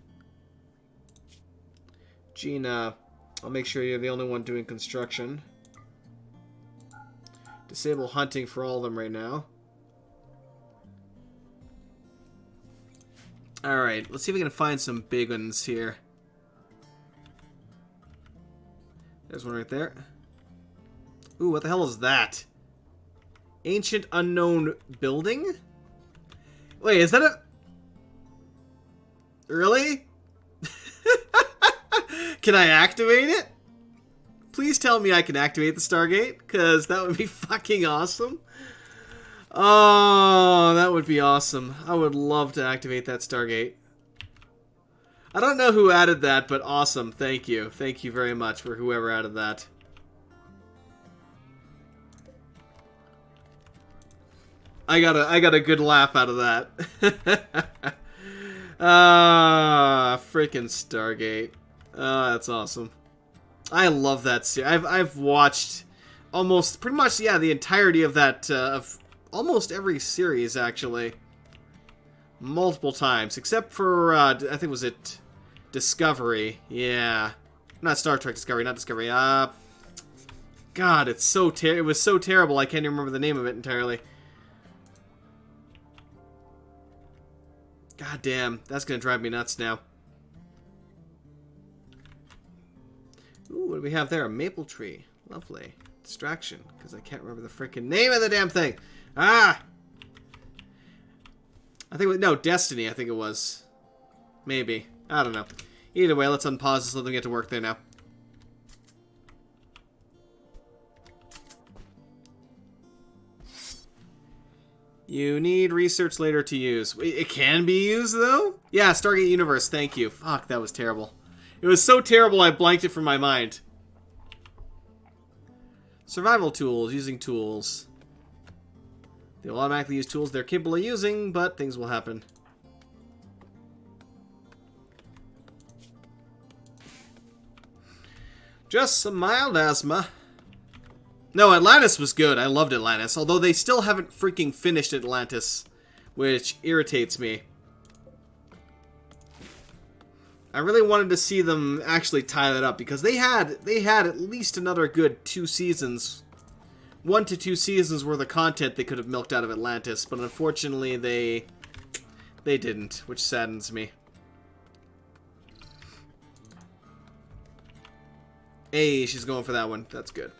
Gina, I'll make sure you're the only one doing construction. Disable hunting for all of them right now. Alright, let's see if we can find some big ones here. There's one right there. Ooh, what the hell is that? Ancient unknown building? Wait, is that a... Really? Can I activate it? Please tell me I can activate the Stargate, because that would be fucking awesome. Oh, that would be awesome. I would love to activate that Stargate. I don't know who added that, but awesome. Thank you. Thank you very much for whoever added that. I got a good laugh out of that. Ah, freaking Stargate. Oh, that's awesome. I love that series. I've watched almost, pretty much, yeah, the entirety of that, of almost every series, actually. Multiple times, except for, I think, was it Discovery? Yeah. Not Star Trek Discovery, not Discovery. God, it's so it was so terrible, I can't even remember the name of it entirely. God damn, that's gonna drive me nuts now. Ooh, what do we have there? A maple tree. Lovely. Distraction, because I can't remember the freaking name of the damn thing. Ah! I think it was, no, Destiny, I think it was. Maybe. I don't know. Either way, let's unpause this, let them get to work there now. You need research later to use. It can be used, though? Yeah, Stargate Universe, thank you. Fuck, that was terrible. It was so terrible I blanked it from my mind. Survival tools, using tools. They will automatically use tools they're capable of using, but things will happen. Just some mild asthma. No, Atlantis was good. I loved Atlantis. Although they still haven't freaking finished Atlantis, which irritates me. I really wanted to see them actually tie that up because they had at least another good 2 seasons. 1 to 2 seasons worth of content they could have milked out of Atlantis, but unfortunately they didn't, which saddens me. Hey, she's going for that one. That's good.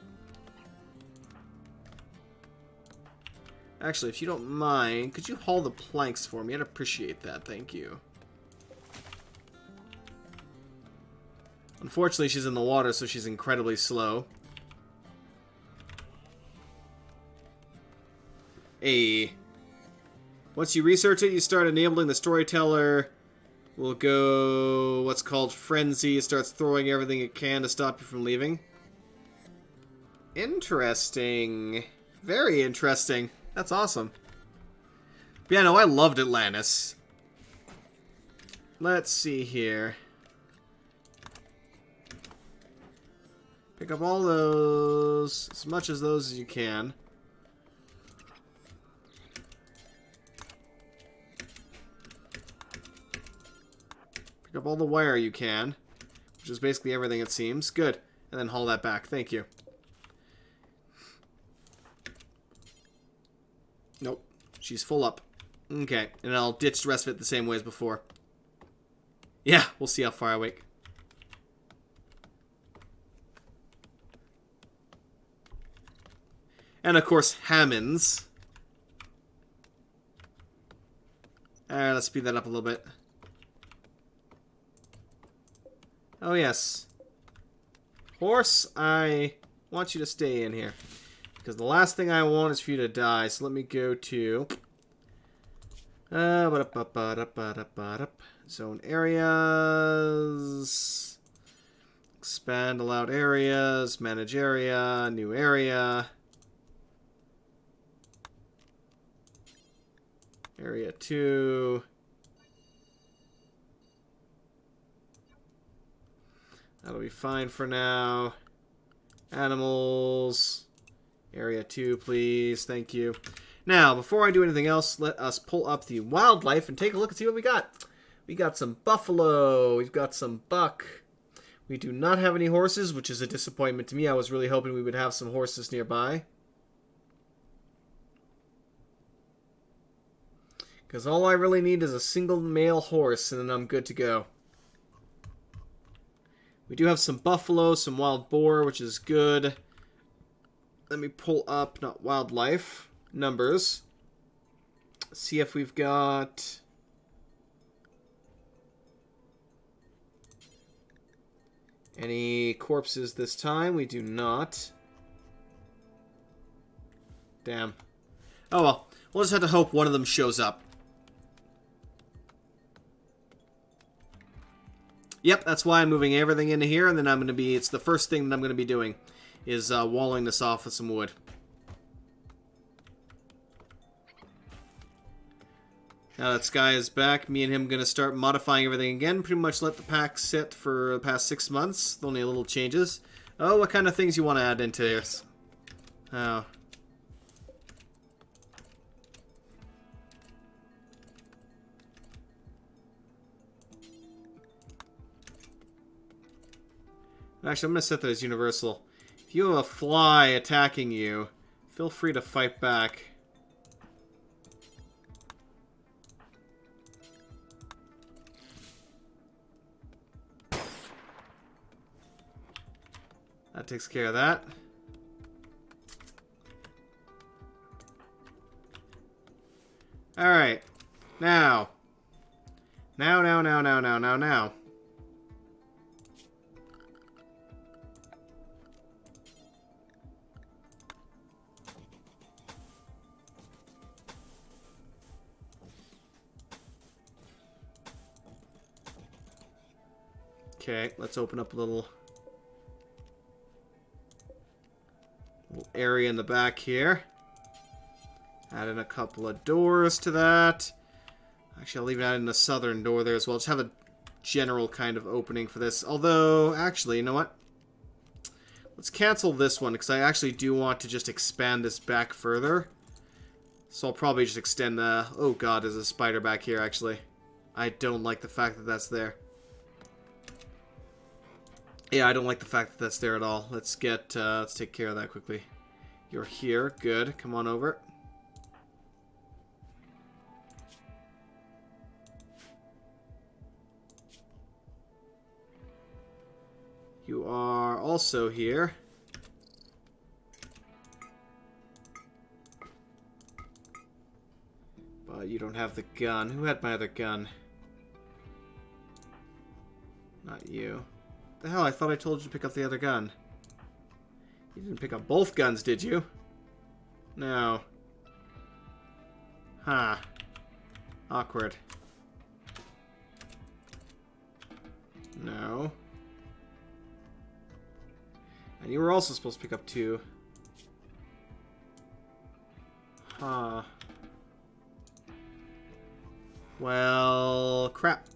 Actually, if you don't mind, could you haul the planks for me? I'd appreciate that. Thank you. Unfortunately, she's in the water, so she's incredibly slow. Hey. Once you research it, you start enabling the storyteller. Will go what's called frenzy. It starts throwing everything it can to stop you from leaving. Interesting. Very interesting. That's awesome. But yeah, no, I loved Atlantis. Let's see here. Pick up all those, as much as those as you can. Pick up all the wire you can, which is basically everything it seems. Good. And then haul that back. Thank you. Nope. She's full up. Okay. And I'll ditch the rest of it the same way as before. Yeah, we'll see how far I wake. And of course, Hammonds. Alright, let's speed that up a little bit. Oh yes. Horse, I want you to stay in here. Because the last thing I want is for you to die. So let me go to... Zone areas. Expand allowed areas. Manage area. New area. Area 2. That'll be fine for now. Animals. Area 2, please. Thank you. Now, before I do anything else, let us pull up the wildlife and take a look and see what we got. We got some buffalo. We've got some buck. We do not have any horses, which is a disappointment to me. I was really hoping we would have some horses nearby. Because all I really need is a single male horse, and then I'm good to go. We do have some buffalo, some wild boar, which is good. Let me pull up, not wildlife, numbers. See if we've got... any corpses this time. We do not. Damn. Oh well. We'll just have to hope one of them shows up. Yep, that's why I'm moving everything into here, and then I'm going to be... it's the first thing that I'm going to be doing, is walling this off with some wood. Now that Sky is back, me and him are going to start modifying everything again. Pretty much let the pack sit for the past 6 months. Only a little changes. Oh, what kind of things you want to add into this? Oh. Actually, I'm going to set that as universal. If you have a fly attacking you, feel free to fight back. That takes care of that. Alright. Now. Now. Okay, let's open up a little area in the back here. Add in a couple of doors to that. Actually, I'll leave it in the southern door there as well. Just have a general kind of opening for this. Although, actually, you know what? Let's cancel this one, because I actually do want to just expand this back further. So I'll probably just extend the... oh god, there's a spider back here, actually. I don't like the fact that that's there. Yeah, I don't like the fact that that's there at all. Let's take care of that quickly. You're here. Good. Come on over. You are also here. But you don't have the gun. Who had my other gun? Not you. The hell, I thought I told you to pick up the other gun. You didn't pick up both guns, did you? No. Huh. Awkward. No. And you were also supposed to pick up 2. Huh. Well, crap.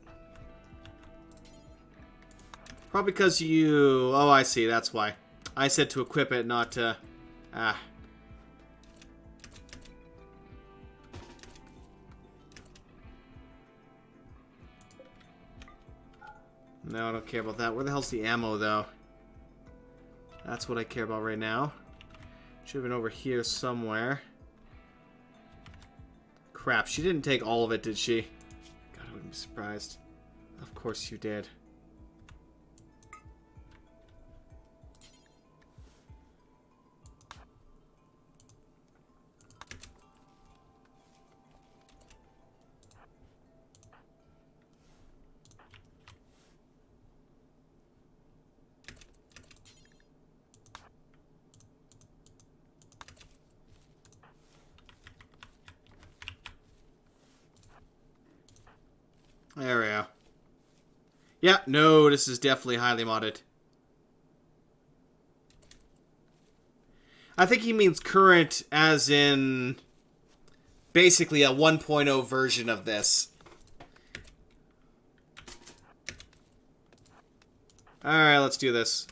Probably because you... oh, I see. That's why. I said to equip it, not to... Ah. No, I don't care about that. Where the hell's the ammo, though? That's what I care about right now. Should have been over here somewhere. Crap, she didn't take all of it, did she? God, I wouldn't be surprised. Of course you did. There we go. Yeah, no, this is definitely highly modded. I think he means current as in basically a 1.0 version of this. Alright, let's do this.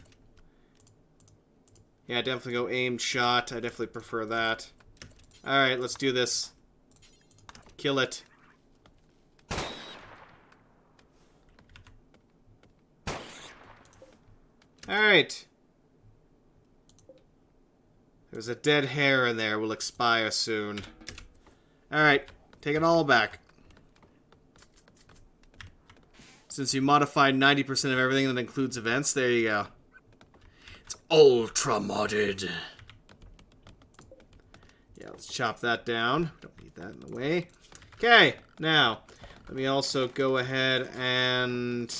Yeah, definitely go aimed shot. I definitely prefer that. Alright, let's do this. Kill it. Alright. There's a dead hair in there. Will expire soon. Alright. Take it all back. Since you modified 90% of everything that includes events, there you go. It's ultra modded. Yeah, let's chop that down. Don't need that in the way. Okay, now, let me also go ahead and...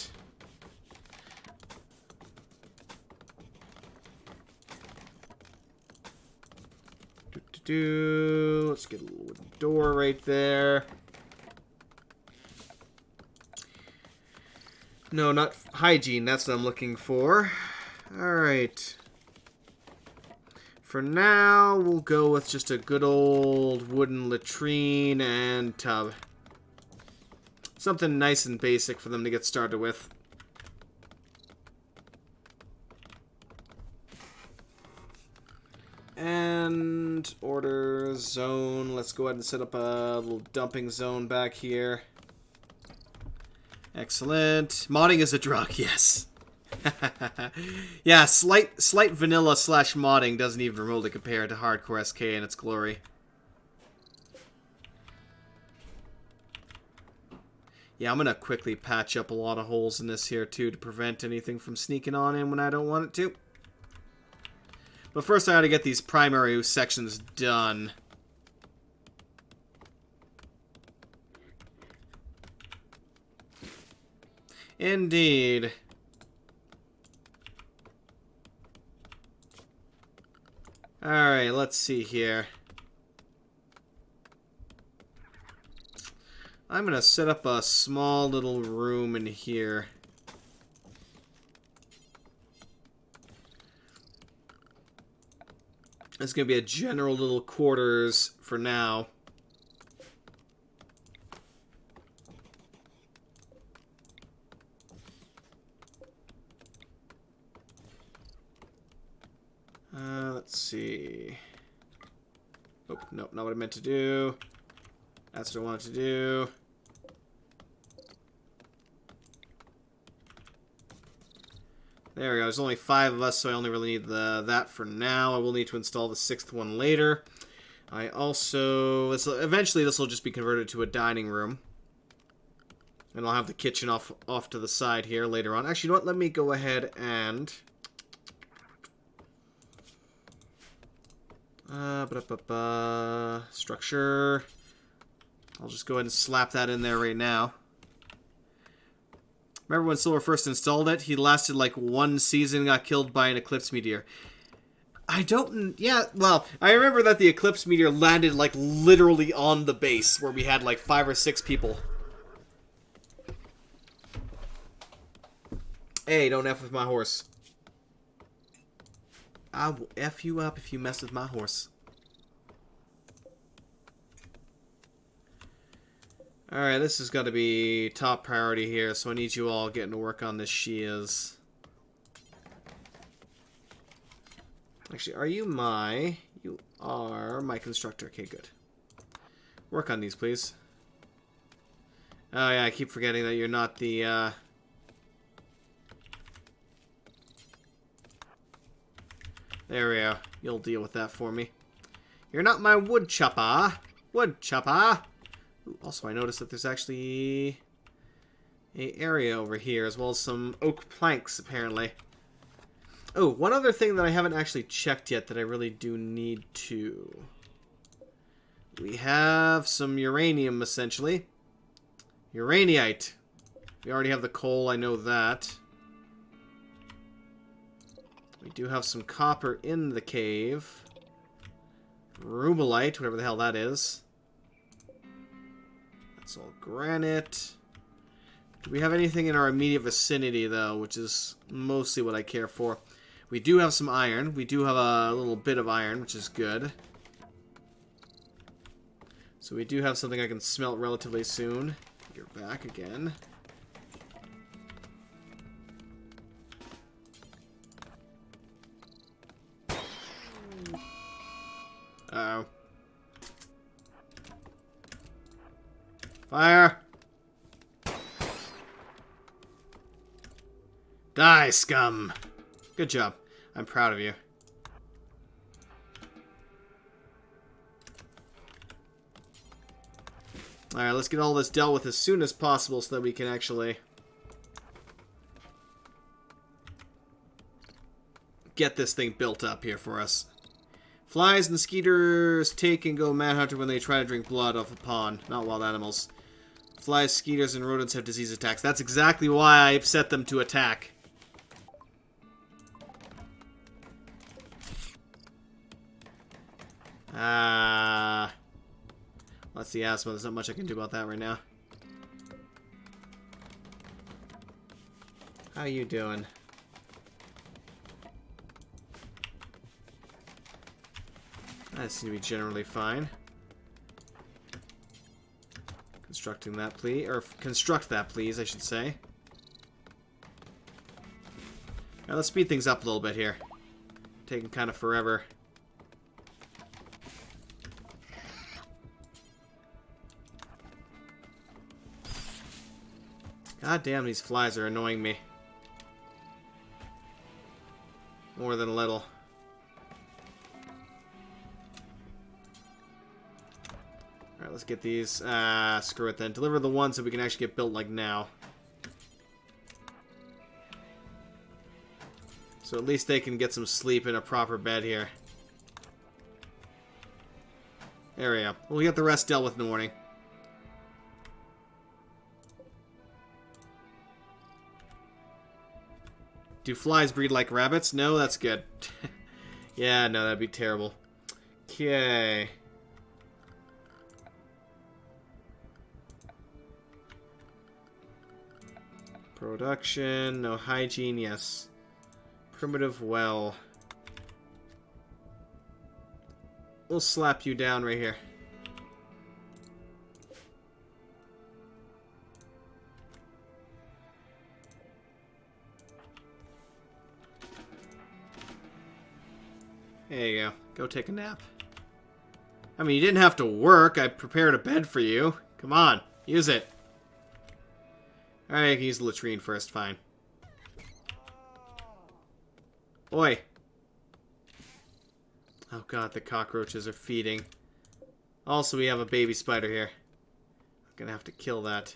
Let's get a little wooden door right there. No, not hygiene. That's what I'm looking for. Alright. For now, we'll go with just a good old wooden latrine and tub. Something nice and basic for them to get started with. And order zone. Let's go ahead and set up a little dumping zone back here. Excellent. Modding is a drug, yes. Yeah, slight vanilla / modding doesn't even remotely compare to hardcore SK in its glory. Yeah, I'm gonna quickly patch up a lot of holes in this here too to prevent anything from sneaking on in when I don't want it to. But first I gotta get these primary sections done. Indeed. Alright, let's see here. I'm gonna set up a small little room in here. It's gonna be a general little quarters for now. Let's see. Oh, nope, not what I meant to do. That's what I wanted to do. There we go. There's only 5 of us, so I only really need that for now. I will need to install the 6th one later. I also... eventually this will just be converted to a dining room. And I'll have the kitchen off to the side here later on. Actually, you know what? Let me go ahead and... structure. I'll just go ahead and slap that in there right now. Remember when Silver first installed it? He lasted like 1 season and got killed by an eclipse meteor. I don't... Yeah, well, I remember that the eclipse meteor landed like literally on the base where we had like 5 or 6 people. Hey, don't F with my horse. I will F you up if you mess with my horse. Alright, this has got to be top priority here, so I need you all getting to work on this shiz. Actually, are you my... You are my constructor. Okay, good. Work on these, please. Oh, yeah, I keep forgetting that you're not the, There we go. You'll deal with that for me. You're not my wood chopper. Wood chopper. Ooh, also, I noticed that there's actually a area over here, as well as some oak planks, apparently. Oh, one other thing that I haven't actually checked yet that I really do need to. We have some uranium, essentially. Uraninite. We already have the coal, I know that. We do have some copper in the cave. Rumelite, whatever the hell that is. That's all granite. Do we have anything in our immediate vicinity, though, which is mostly what I care for? We do have some iron. We do have a little bit of iron, which is good. So we do have something I can smelt relatively soon. You're back again. Uh-oh. Fire! Die, scum! Good job. I'm proud of you. Alright, let's get all this dealt with as soon as possible so that we can actually get this thing built up here for us. Flies and skeeters take and go manhunter when they try to drink blood off a pond, not wild animals. Flies, skeeters, and rodents have disease attacks. That's exactly why I've set them to attack. That's the asthma. There's not much I can do about that right now. How you doing? I seem to be generally fine. Constructing that, please. Or, construct that, please, I should say. Now, let's speed things up a little bit here. Taking kind of forever. God damn, these flies are annoying me. More than a little. Alright, let's get these. Screw it then. Deliver the ones that we can actually get built like now. So at least they can get some sleep in a proper bed here. There we go. We'll get the rest dealt with in the morning. Do flies breed like rabbits? No, that's good. Yeah, no, that'd be terrible. Okay. Production, no hygiene, yes. Primitive well. We'll slap you down right here. There you go. Go take a nap. I mean, you didn't have to work. I prepared a bed for you. Come on. Use it. Alright, I can use the latrine first. Fine. Oi. Oh god, the cockroaches are feeding. Also, we have a baby spider here. I'm gonna have to kill that.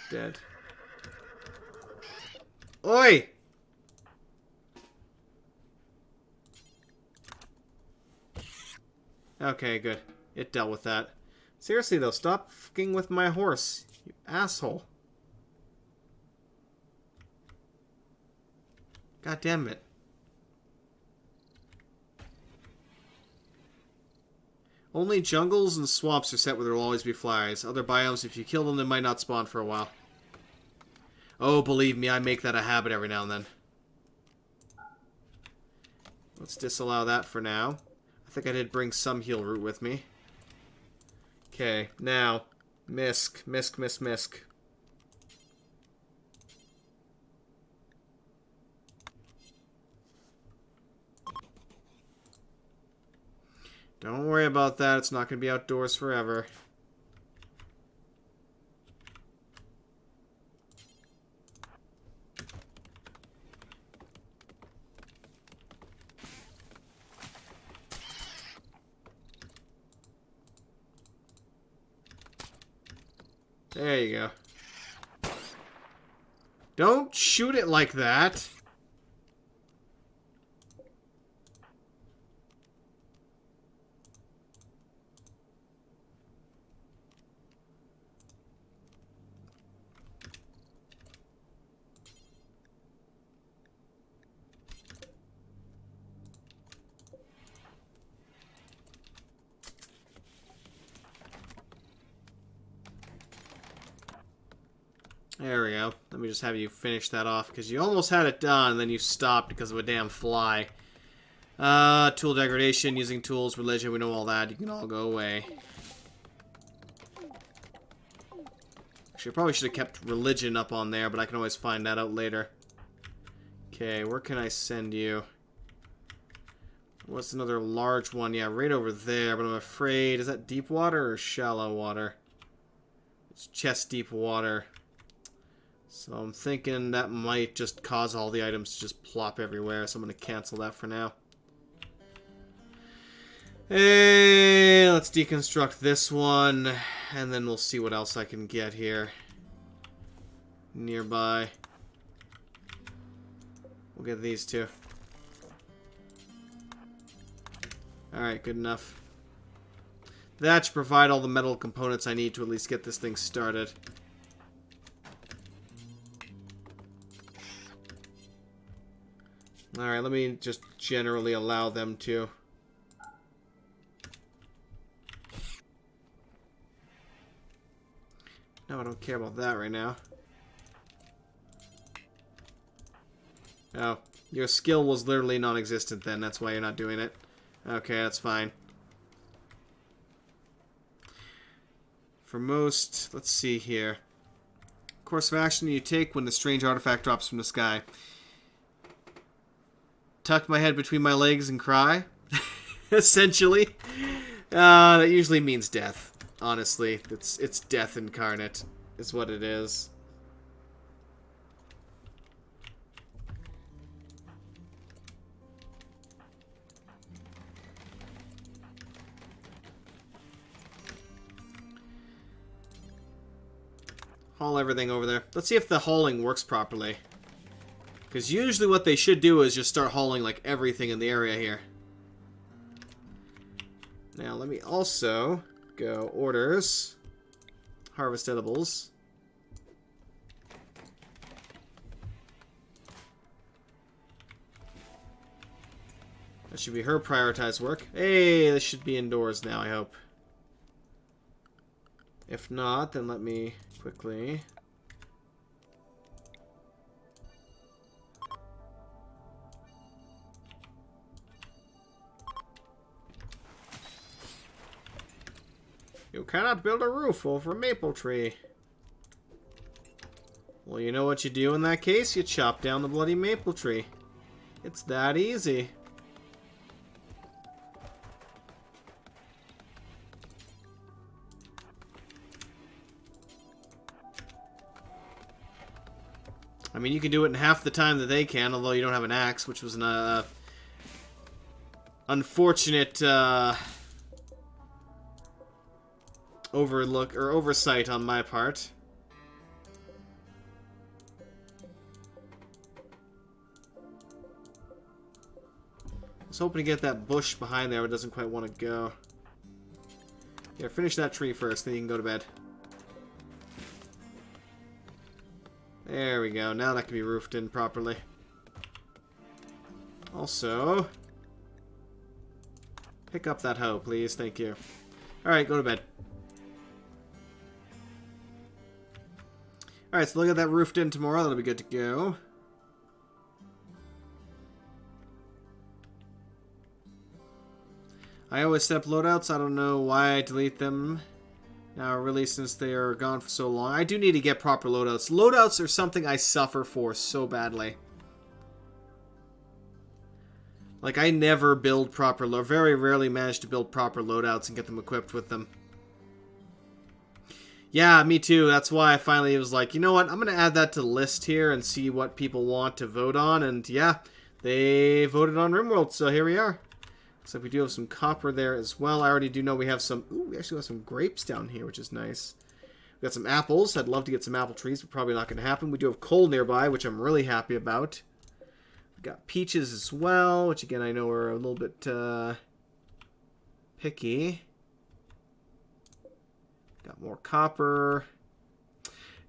Dead. Oi! Okay, good. It dealt with that. Seriously, though, stop fucking with my horse, you asshole. God damn it. Only jungles and swamps are set where there will always be flies. Other biomes, if you kill them, they might not spawn for a while. Oh, believe me, I make that a habit every now and then. Let's disallow that for now. I think I did bring some heal root with me. Okay, now, misc. Don't worry about that. It's not going to be outdoors forever. There you go. Don't shoot it like that. There we go. Let me just have you finish that off, because you almost had it done, and then you stopped because of a damn fly. Tool degradation, using tools, religion, we know all that. You can all go away. Actually, I probably should have kept religion up on there, but I can always find that out later. Okay, where can I send you? What's another large one? Yeah, right over there, but I'm afraid... Is that deep water or shallow water? It's chest deep water. So I'm thinking that might just cause all the items to just plop everywhere, so I'm going to cancel that for now. Hey, let's deconstruct this one, and then we'll see what else I can get here nearby. We'll get these two. Alright, good enough. That should provide all the metal components I need to at least get this thing started. Alright, let me just generally allow them to. No, I don't care about that right now. Oh, your skill was literally non-existent then. That's why you're not doing it. Okay, that's fine. For most, let's see here. Course of action you take when the strange artifact drops from the sky. Tuck my head between my legs and cry. Essentially. That usually means death. Honestly, it's death incarnate is what it is. Haul everything over there. Let's see if the hauling works properly. Because usually what they should do is just start hauling like everything in the area here. Now let me also go orders. Harvest edibles. That should be her prioritized work. Hey, this should be indoors now, I hope. If not, then let me quickly... You cannot build a roof over a maple tree. Well, you know what you do in that case? You chop down the bloody maple tree. It's that easy. I mean, you can do it in half the time that they can, although you don't have an axe, which was an unfortunate overlook or oversight on my part. I was hoping to get that bush behind there, but it doesn't quite want to go. Yeah, finish that tree first, then you can go to bed. There we go. Now that can be roofed in properly. Also, pick up that hoe, please. Thank you. Alright, go to bed. Alright, so look at that roofed in tomorrow. That'll be good to go. I always step loadouts. I don't know why I delete them now, really, since they are gone for so long. I do need to get proper loadouts. Loadouts are something I suffer for so badly. Like, I never build proper very rarely manage to build proper loadouts and get them equipped with them. Yeah, me too. That's why I finally was like, you know what? I'm going to add that to the list here and see what people want to vote on. And yeah, they voted on Rimworld, so here we are. Looks like we do have some copper there as well. I already do know we have some... Ooh, we actually have some grapes down here, which is nice. We got some apples. I'd love to get some apple trees, but probably not going to happen. We do have coal nearby, which I'm really happy about. We got peaches as well, which again I know are a little bit picky. Got more copper.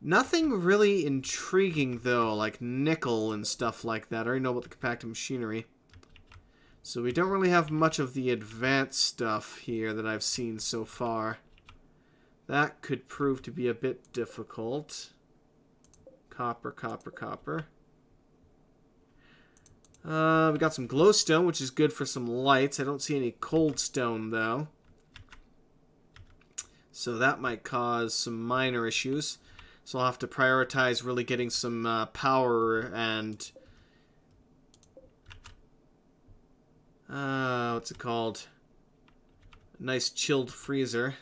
Nothing really intriguing though, like nickel and stuff like that. I already know about the compacted machinery. So we don't really have much of the advanced stuff here that I've seen so far. That could prove to be a bit difficult. Copper, copper, copper. We got some glowstone, which is good for some lights. I don't see any cold stone, though. So that might cause some minor issues. So I'll have to prioritize really getting some power and... what's it called? A nice chilled freezer.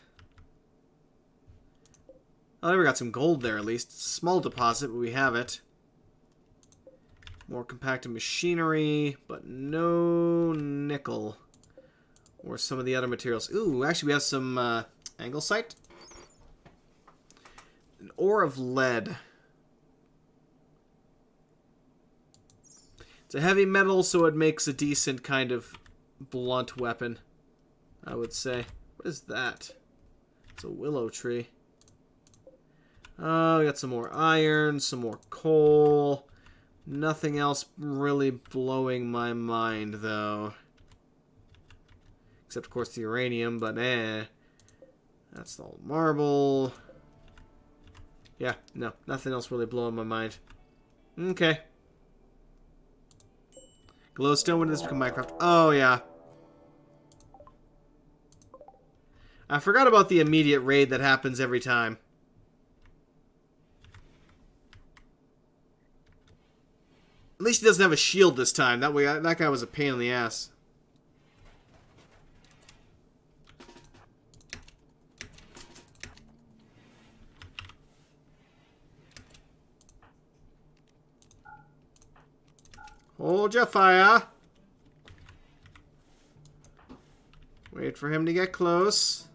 Oh, we got some gold there at least. It's a small deposit, but we have it. More compacted machinery, but no nickel. Or some of the other materials. Ooh, actually we have some anglesite. An ore of lead. It's a heavy metal, so it makes a decent kind of blunt weapon, I would say. What is that? It's a willow tree. Oh, we got some more iron, some more coal. Nothing else really blowing my mind, though. Except, of course, the uranium, but that's all marble. Yeah, no, nothing else really blowing my mind. Okay. Glowstone, when does this become Minecraft? Oh, yeah. I forgot about the immediate raid that happens every time. At least he doesn't have a shield this time. That way, that guy was a pain in the ass. Hold your fire. Wait for him to get close.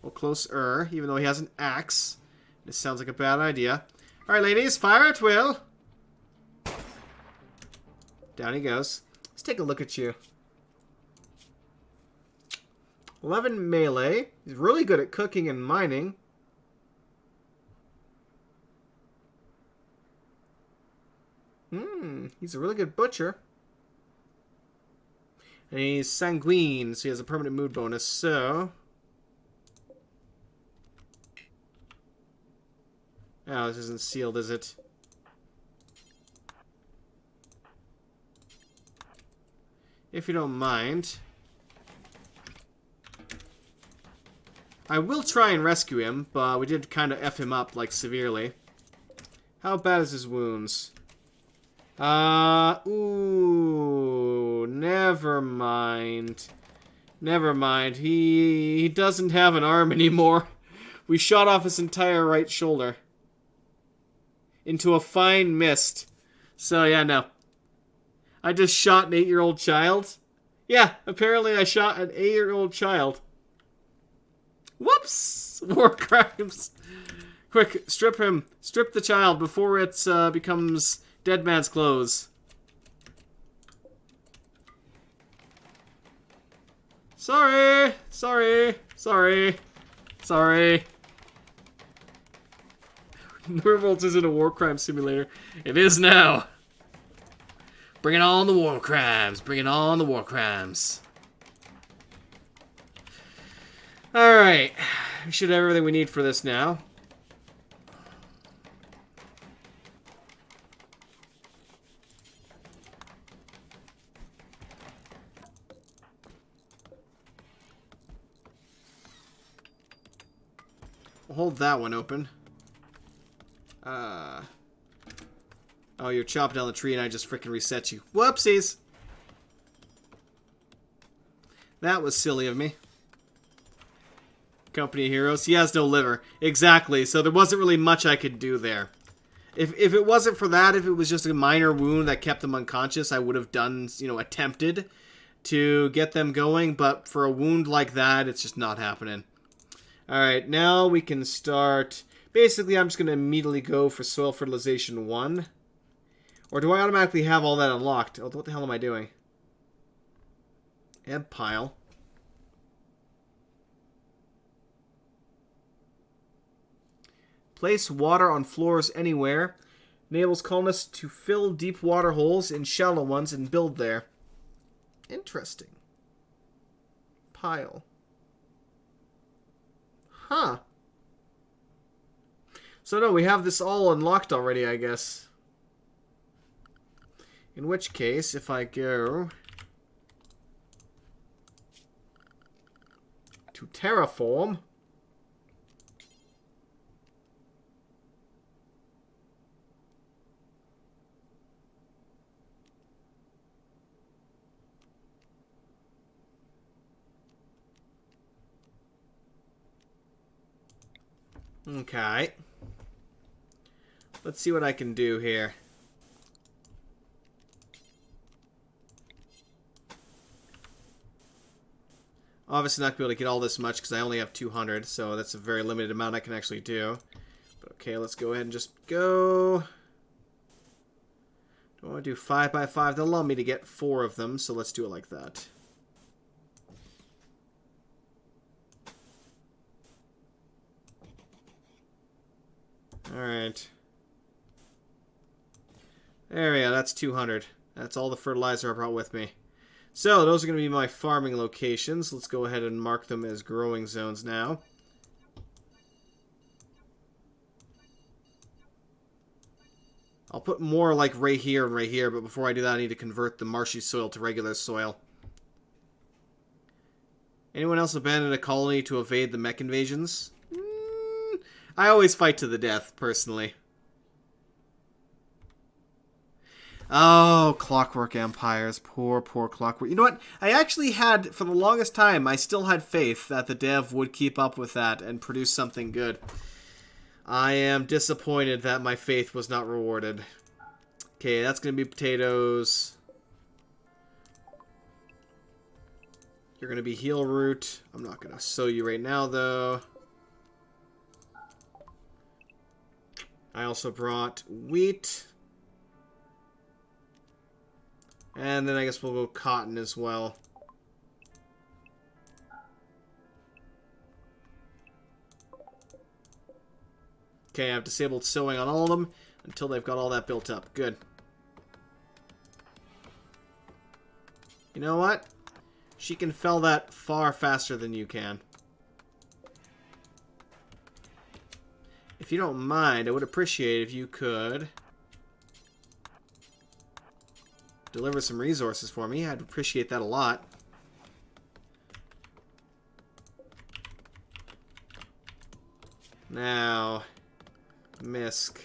Well, closer, even though he has an axe. This sounds like a bad idea. Alright, ladies, fire at will. Down he goes. Let's take a look at you. 11 melee. He's really good at cooking and mining. He's a really good butcher. And he's sanguine, so he has a permanent mood bonus, so... Oh, this isn't sealed, is it? If you don't mind. I will try and rescue him, but we did kind of F him up, like, severely. How bad is his wounds? Ooh, never mind. Never mind. He doesn't have an arm anymore. We shot off his entire right shoulder. Into a fine mist. So, yeah, no. I just shot an 8-year-old child. Yeah, apparently I shot an 8-year-old child. Whoops! War crimes. Quick, strip him. Strip the child before it becomes dead man's clothes. Sorry. Sorry. Sorry. Sorry. Rimworld isn't a war crime simulator. It is now. Bring on the war crimes. Bring on the war crimes. Alright. We should have everything we need for this now. We'll hold that one open. Oh, you're chopping down the tree and I just freaking reset you. Whoopsies! That was silly of me. Company of Heroes. He has no liver. Exactly, so there wasn't really much I could do there. If it wasn't for that, if it was just a minor wound that kept them unconscious, I would have done, you know, attempted to get them going, but for a wound like that, it's just not happening. Alright, now we can start... Basically, I'm just going to immediately go for Soil Fertilization 1. Or do I automatically have all that unlocked? Oh, what the hell am I doing? Ebb pile. Place water on floors anywhere. Enables colonists to fill deep water holes in shallow ones and build there. Interesting. Pile. Huh. So no, we have this all unlocked already, I guess. In which case, if I go to terraform, okay. Let's see what I can do here. Obviously not going to be able to get all this much because I only have 200, so that's a very limited amount I can actually do. But okay, let's go ahead and just go. Do I want to do 5 by 5? They'll allow me to get 4 of them, so let's do it like that. Alright. There we go, that's 200. That's all the fertilizer I brought with me. So, those are going to be my farming locations. Let's go ahead and mark them as growing zones now. I'll put more like right here and right here, but before I do that I need to convert the marshy soil to regular soil. Anyone else abandon a colony to evade the mech invasions? I always fight to the death, personally. Oh, Clockwork Empires. Poor, poor Clockwork. You know what? I actually had, for the longest time, I still had faith that the dev would keep up with that and produce something good. I am disappointed that my faith was not rewarded. Okay, that's going to be potatoes. You're going to be heel root. I'm not going to sow you right now, though. I also brought wheat. And then I guess we'll go cotton as well. Okay, I've disabled sowing on all of them until they've got all that built up. Good. You know what? She can fell that far faster than you can. If you don't mind, I would appreciate if you could deliver some resources for me. I'd appreciate that a lot. Now, Misk.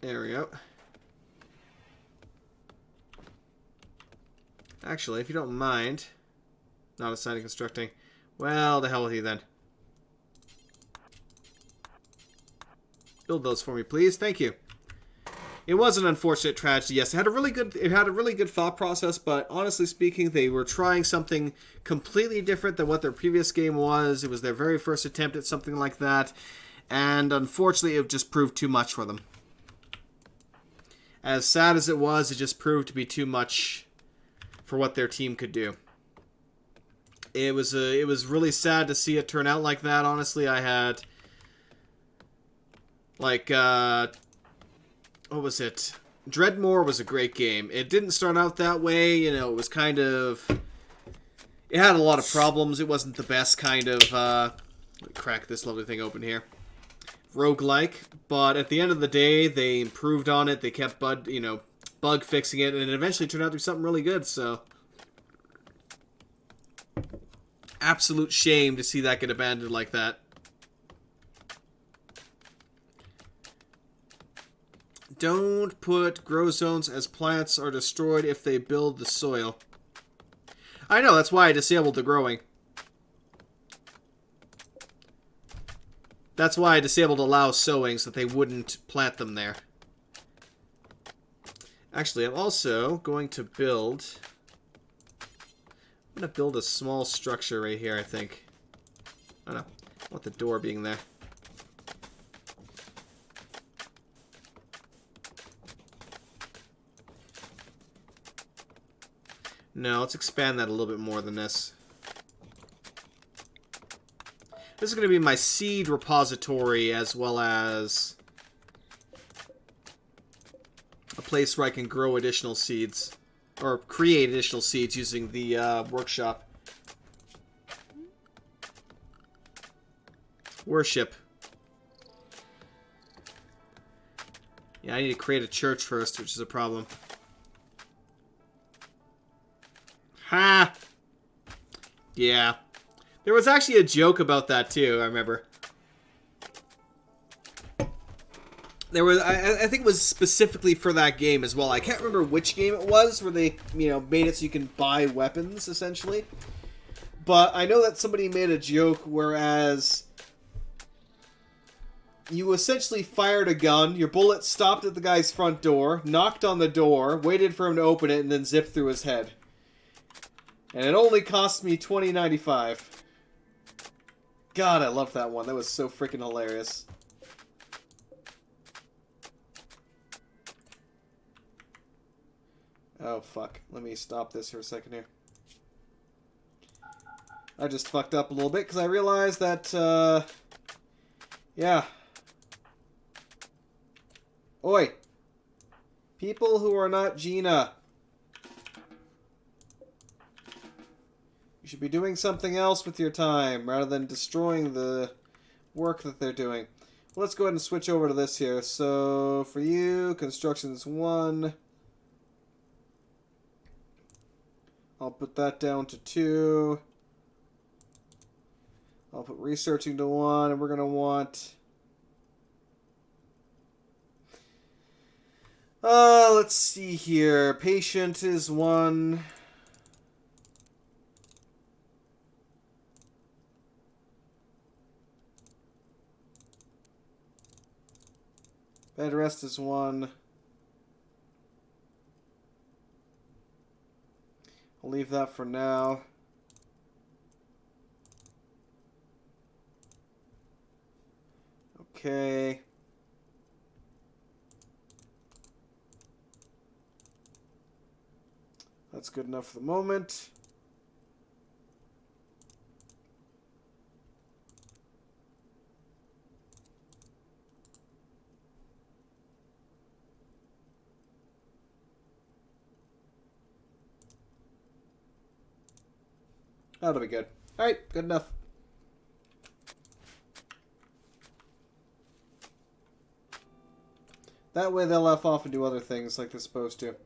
There we go. Actually, if you don't mind, not assigning constructing. Well, the hell with you then. Build those for me, please. Thank you. It was an unfortunate tragedy. Yes, it had a really good thought process, but honestly speaking, they were trying something completely different than what their previous game was. It was their very first attempt at something like that, and unfortunately, it just proved too much for them. As sad as it just proved to be too much for what their team could do. It was really sad to see it turn out like that. Honestly, I had like what was it? Dreadmore was a great game. It didn't start out that way, you know, it was kind of, it had a lot of problems. It wasn't the best kind of let me crack this lovely thing open here. roguelike, but at the end of the day, they improved on it. They kept bug fixing it, and it eventually turned out to be something really good. So, absolute shame to see that get abandoned like that. Don't put grow zones as plants are destroyed if they build the soil. I know, that's why I disabled the growing. That's why I disabled allow sowing, so that they wouldn't plant them there. Actually, I'm also going to build... I'm going to build a small structure right here, I think. I don't know. I want the door being there. No, let's expand that a little bit more than this. This is going to be my seed repository, as well as a place where I can grow additional seeds. Or create additional seeds using the workshop. Worship. Yeah, I need to create a church first, which is a problem. Ha! Yeah. There was actually a joke about that too, I remember. There was, I think it was specifically for that game as well. I can't remember which game it was, where they, made it so you can buy weapons, essentially. But I know that somebody made a joke, whereas you essentially fired a gun, your bullet stopped at the guy's front door, knocked on the door, waited for him to open it, and then zipped through his head. And it only cost me $20.95. God, I love that one. That was so freaking hilarious. Oh, fuck. Let me stop this for a second here. I just fucked up a little bit because I realized that, yeah. Oi. People who are not Gina. You should be doing something else with your time rather than destroying the work that they're doing. Well, let's go ahead and switch over to this here. So, for you, construction's 1. I'll put that down to 2. I'll put researching to 1, and we're going to want... let's see here. Patient is 1. Bed rest is 1. I'll leave that for now. Okay. That's good enough for the moment. That'll be good. Alright, good enough. That way they'll F off and do other things like they're supposed to.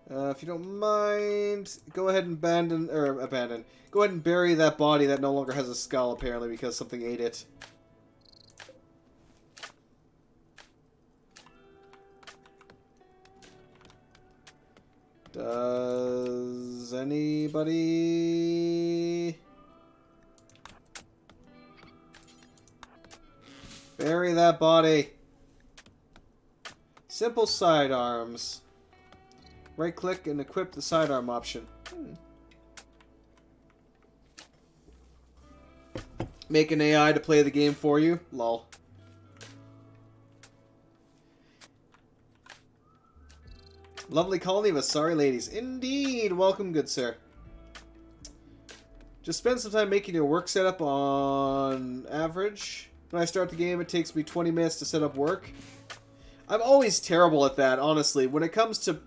If you don't mind, go ahead and abandon. Go ahead and bury that body that no longer has a skull, apparently, because something ate it. Does anybody... bury that body. Simple sidearms. Right click and equip the sidearm option. Make an AI to play the game for you. Lol. Lovely colony of sorry ladies. Indeed. Welcome, good sir. Just spend some time making your work setup. On average, when I start the game, it takes me 20 minutes to set up work. I'm always terrible at that, honestly. When it comes to,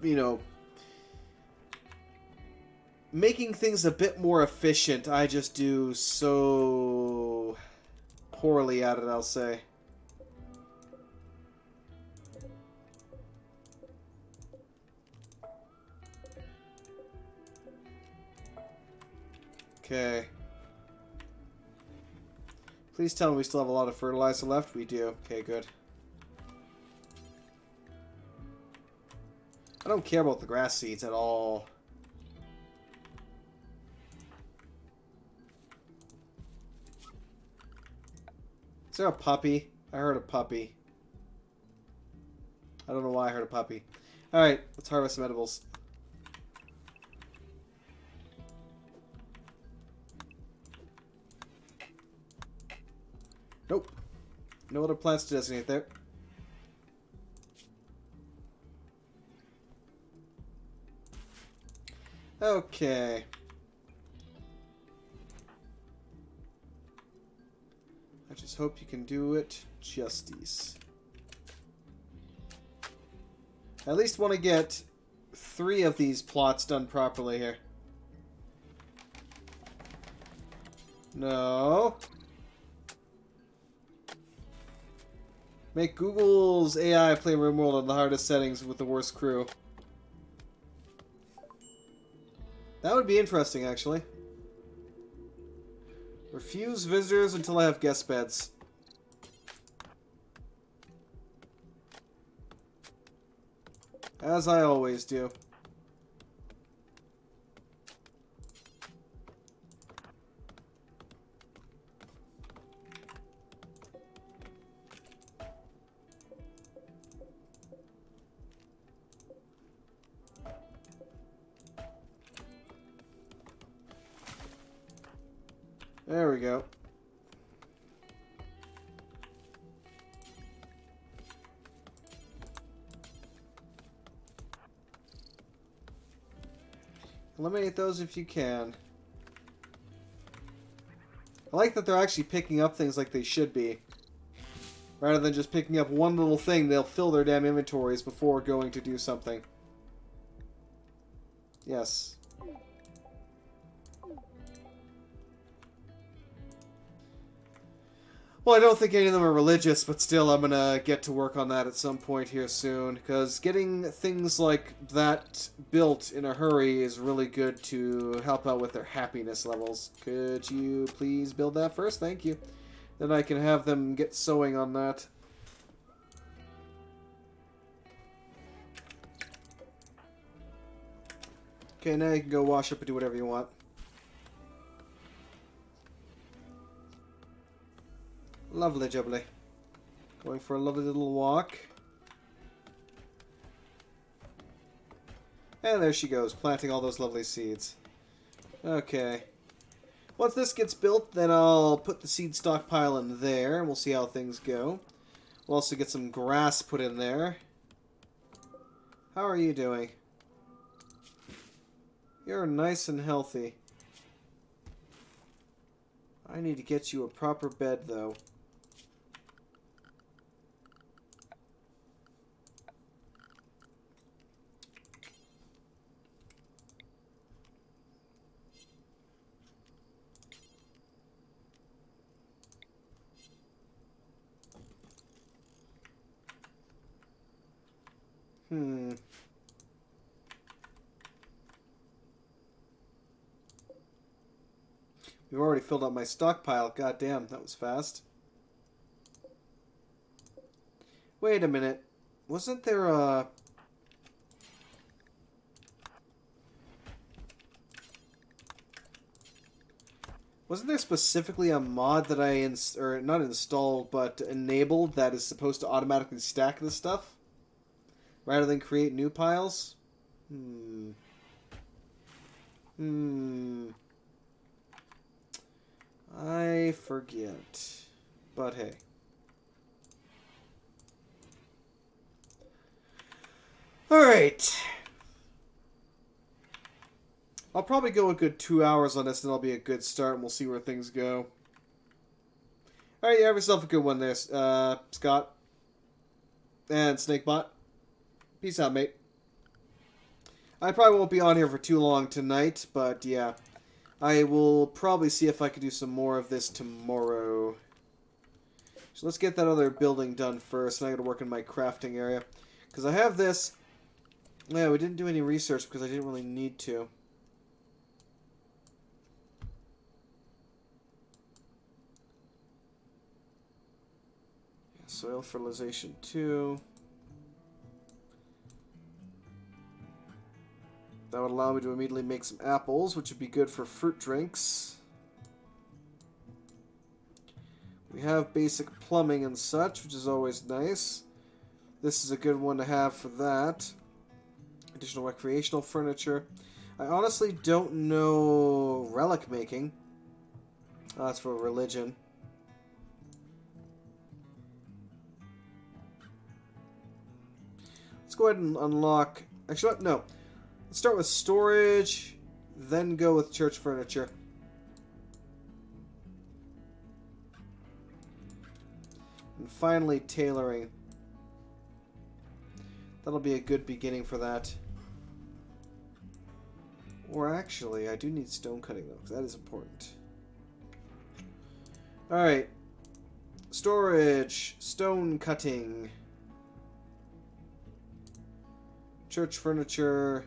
making things a bit more efficient, I just do so poorly at it, I'll say. Okay. Please tell me we still have a lot of fertilizer left. We do. Okay, good. I don't care about the grass seeds at all. Is there a puppy? I heard a puppy. I don't know why I heard a puppy. Alright, let's harvest some edibles. Nope. No other plants to designate there. Okay. I just hope you can do it justice. I at least want to get 3 of these plots done properly here. No. Make Google's AI play Rimworld on the hardest settings with the worst crew. That would be interesting, actually. Refuse visitors until I have guest beds. As I always do. There we go. Eliminate those if you can. I like that they're actually picking up things like they should be. Rather than just picking up one little thing, they'll fill their damn inventories before going to do something. Yes. Well, I don't think any of them are religious, but still, I'm gonna get to work on that at some point here soon. Because getting things like that built in a hurry is really good to help out with their happiness levels. Could you please build that first? Thank you. Then I can have them get sewing on that. Okay, now you can go wash up and do whatever you want. Lovely jubbly. Going for a lovely little walk. And there she goes, planting all those lovely seeds. Okay. Once this gets built, then I'll put the seed stockpile in there, and we'll see how things go. We'll also get some grass put in there. How are you doing? You're nice and healthy. I need to get you a proper bed, though. We've already filled up my stockpile. God damn, that was fast. Wait a minute. Wasn't there a... Wasn't there specifically a mod that I or not installed, but enabled that is supposed to automatically stack this stuff? Rather than create new piles? I forget. But hey. Alright. I'll probably go a good 2 hours on this, and that'll be a good start, and we'll see where things go. Alright, you have yourself a good one there, Scott. And Snakebot. Peace out, mate. I probably won't be on here for too long tonight, but yeah. I will probably see if I can do some more of this tomorrow. So let's get that other building done first, and I gotta work in my crafting area. Because I have this... Yeah, we didn't do any research because I didn't really need to. Soil fertilization 2. That would allow me to immediately make some apples, which would be good for fruit drinks. We have basic plumbing and such, which is always nice. This is a good one to have for that. Additional recreational furniture. I honestly don't know relic making. Oh, that's for religion. Let's go ahead and unlock... Actually, no. Let's start with storage, then go with church furniture. And finally, tailoring. That'll be a good beginning for that. Or actually, I do need stone cutting, though, because that is important. Alright. Storage. Stone cutting. Church furniture.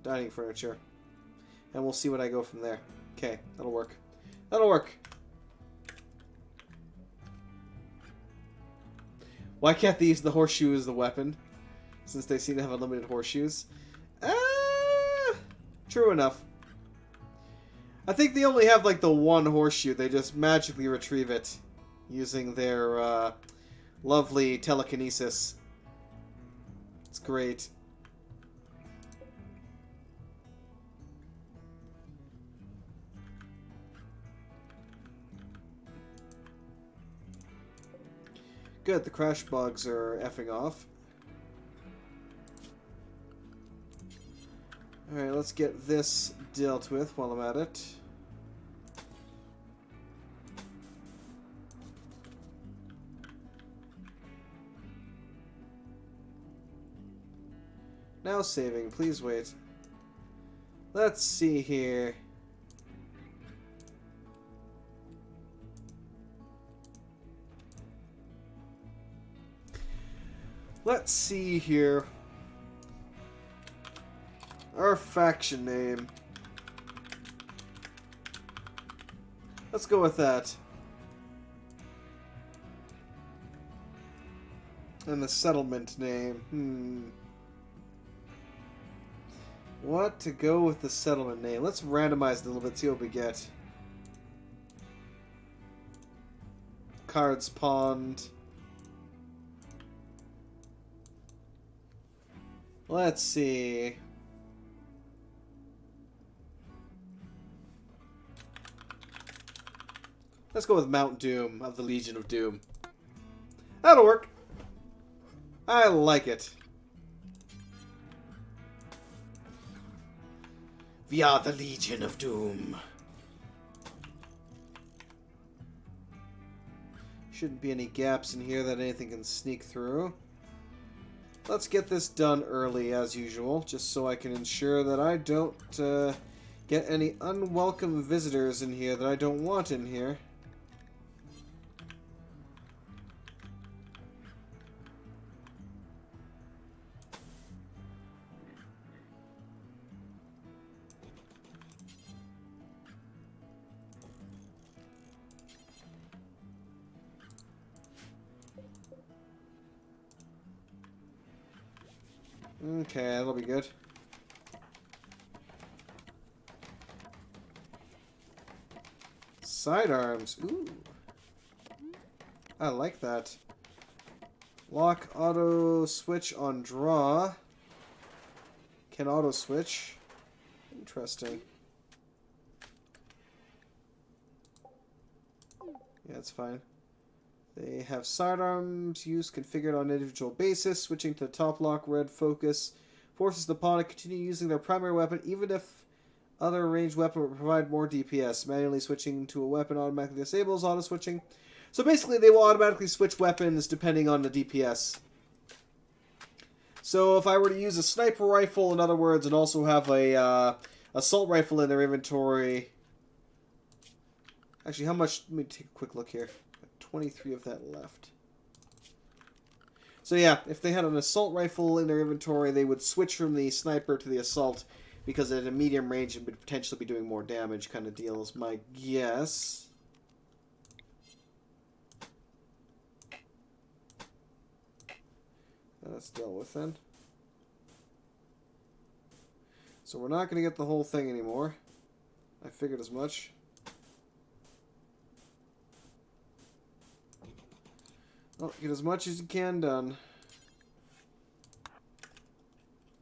Dining furniture. And we'll see what I go from there. Okay, that'll work. That'll work. Why can't they use the horseshoe as the weapon? Since they seem to have unlimited horseshoes. True enough. I think they only have like the one horseshoe. They just magically retrieve it using their lovely telekinesis. It's great. Good, the crash bugs are effing off. Alright, let's get this dealt with while I'm at it. Now saving, please wait. Let's see here. Let's see here. Our faction name. Let's go with that. And the settlement name. What to go with the settlement name? Let's randomize it a little bit, see what we get. Cards Pond. Let's see. Let's go with Mount Doom of the Legion of Doom. That'll work. I like it. We are the Legion of Doom. Shouldn't be any gaps in here that anything can sneak through. Let's get this done early, as usual, just so I can ensure that I don't get any unwelcome visitors in here that I don't want in here. Okay, that'll be good. Sidearms. Ooh. I like that. Lock auto switch on draw. Can auto switch. Interesting. Yeah, that's fine. They have sidearms use configured on an individual basis. Switching to top lock red focus forces the pawn to continue using their primary weapon even if other ranged weapon will provide more DPS. Manually switching to a weapon automatically disables auto switching. So basically they will automatically switch weapons depending on the DPS. So if I were to use a sniper rifle, in other words, and also have a assault rifle in their inventory. Actually, how much? Let me take a quick look here. 23 of that left. So yeah, if they had an assault rifle in their inventory, they would switch from the sniper to the assault because at a medium range it would potentially be doing more damage kind of deal is my guess. That's dealt with then. So we're not going to get the whole thing anymore. I figured as much. Well, get as much as you can done.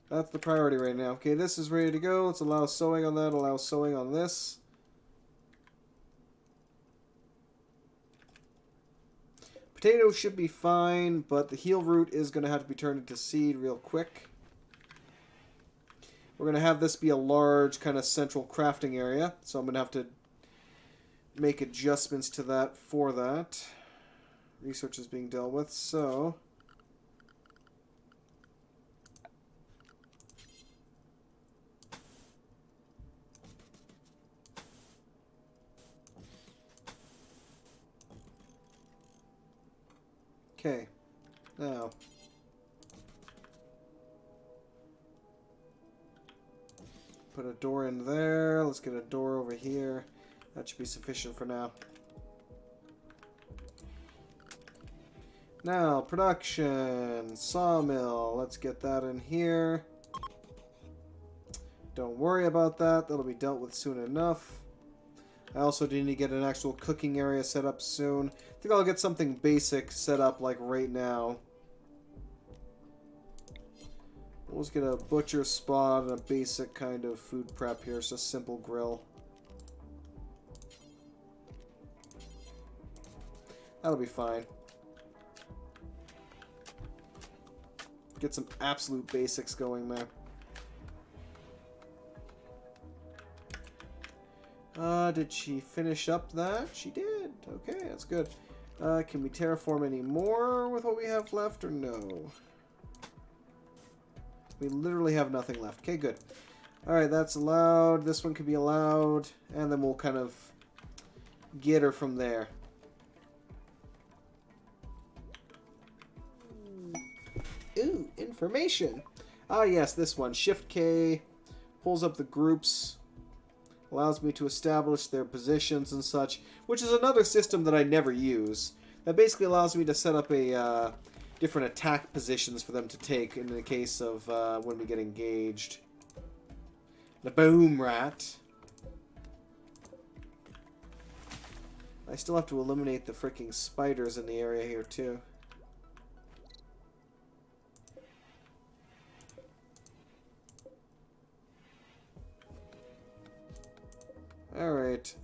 That's the priority right now. Okay, this is ready to go. Let's allow sewing on that, allow sewing on this. Potatoes should be fine, but the heel root is going to have to be turned into seed real quick. We're going to have this be a large kind of central crafting area, so I'm going to have to make adjustments to that for that. Research is being dealt with, so... Okay, now... Put a door in there. Let's get a door over here. That should be sufficient for now. Now, production. Sawmill. Let's get that in here. Don't worry about that. That'll be dealt with soon enough. I also do need to get an actual cooking area set up soon. I think I'll get something basic set up like right now. We'll just get a butcher spot and a basic kind of food prep here. It's just a simple grill. That'll be fine. Get some absolute basics going there. Did she finish up that? She did. Okay, that's good. Can we terraform any more with what we have left or no? We literally have nothing left. Okay, good. Alright, that's allowed. This one could be allowed. And then we'll kind of get her from there. Ooh, information. Ah, yes, this one. Shift K pulls up the groups. Allows me to establish their positions and such. Which is another system that I never use. That basically allows me to set up a... different attack positions for them to take in the case of when we get engaged. The boom rat. I still have to eliminate the freaking spiders in the area here too. Alright.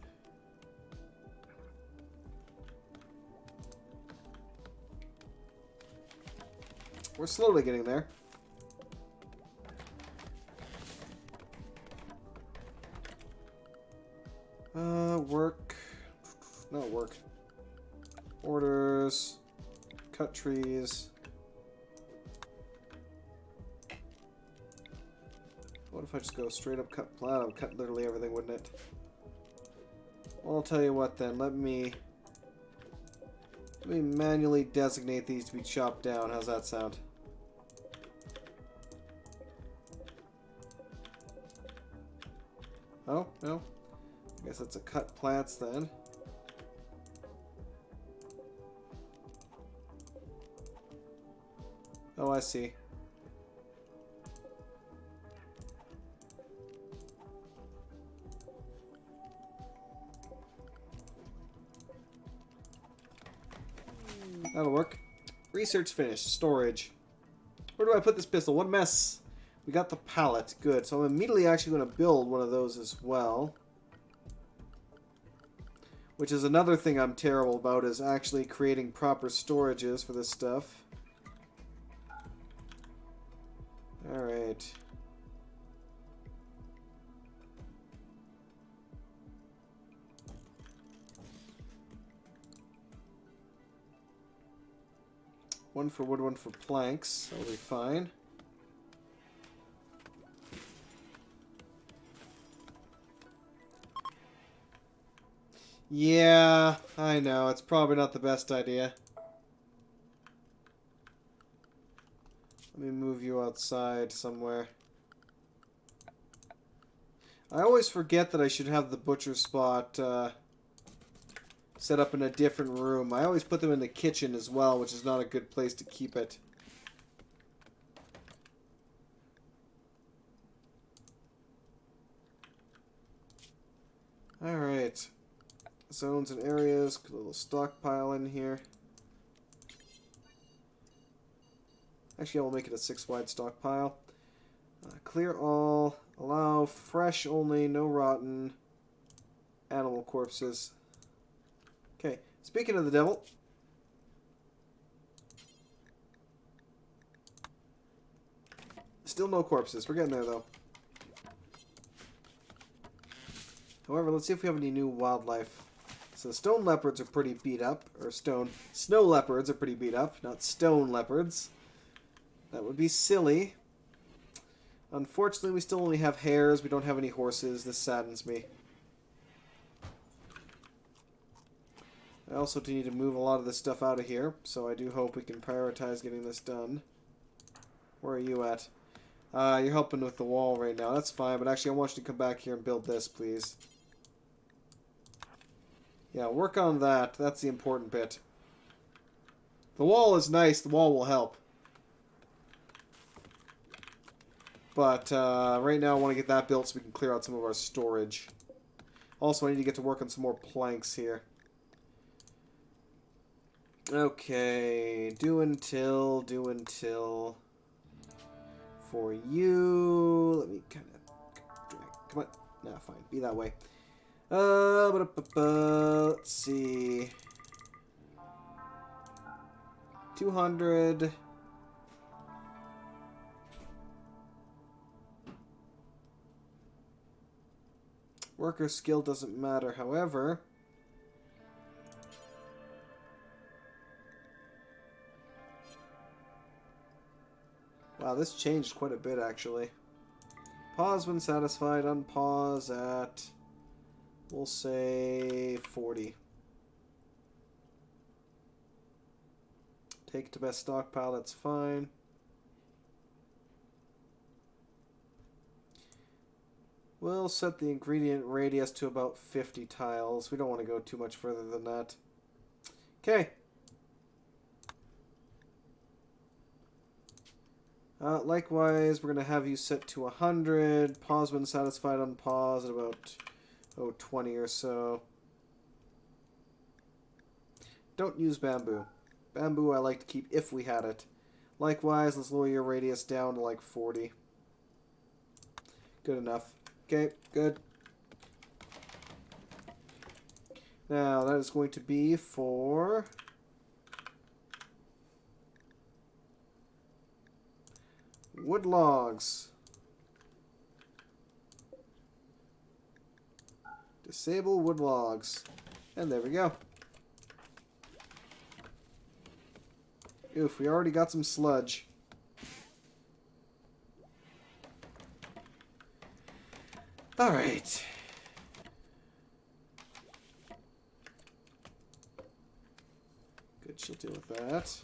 We're slowly getting there. Work. Not work. Orders. Cut trees. What if I just go straight up cut plat? I would cut literally everything, wouldn't it? Well, I'll tell you what then. Let me manually designate these to be chopped down. How's that sound? Oh, no. I guess that's a cut plants then. Oh, I see. That'll work. Research finished. Storage. Where do I put this pistol? What mess? We got the pallet. Good. So I'm immediately actually going to build one of those as well. Which is another thing I'm terrible about, is actually creating proper storages for this stuff. Alright. One for wood, one for planks. That'll be fine. Yeah, I know. It's probably not the best idea. Let me move you outside somewhere. I always forget that I should have the butcher spot set up in a different room. I always put them in the kitchen as well, which is not a good place to keep it. zones and areas. Put a little stockpile in here. Actually, I will make it a 6-wide stockpile. Clear all. Allow fresh only, no rotten animal corpses. Okay, speaking of the devil. Still no corpses. We're getting there, though. However, let's see if we have any new wildlife. So stone leopards are pretty beat up. Or snow leopards are pretty beat up, not stone leopards. That would be silly. Unfortunately, we still only have hares. We don't have any horses. This saddens me. I also do need to move a lot of this stuff out of here, so I do hope we can prioritize getting this done. Where are you at? You're helping with the wall right now. That's fine, but actually I want you to come back here and build this, please. Yeah, work on that. That's the important bit. The wall is nice. The wall will help. But right now I want to get that built so we can clear out some of our storage. Also, I need to get to work on some more planks here. Okay, do until. For you, let me kind of drag. Come on, nah, fine, be that way. Let's see. 200. Worker skill doesn't matter, however. Wow, this changed quite a bit, actually. Pause when satisfied, unpause at, we'll say, 40. Take to best stockpile, that's fine. We'll set the ingredient radius to about 50 tiles. We don't want to go too much further than that. Okay. Likewise, we're going to have you set to 100. Pause when satisfied, unpause at about 20 or so. Don't use bamboo. Bamboo I like to keep if we had it. Likewise, let's lower your radius down to like 40. Good enough. Okay, good. Now, that is going to be for wood logs. Disable wood logs. And there we go. Oof, we already got some sludge. Alright. Good, she'll deal with that.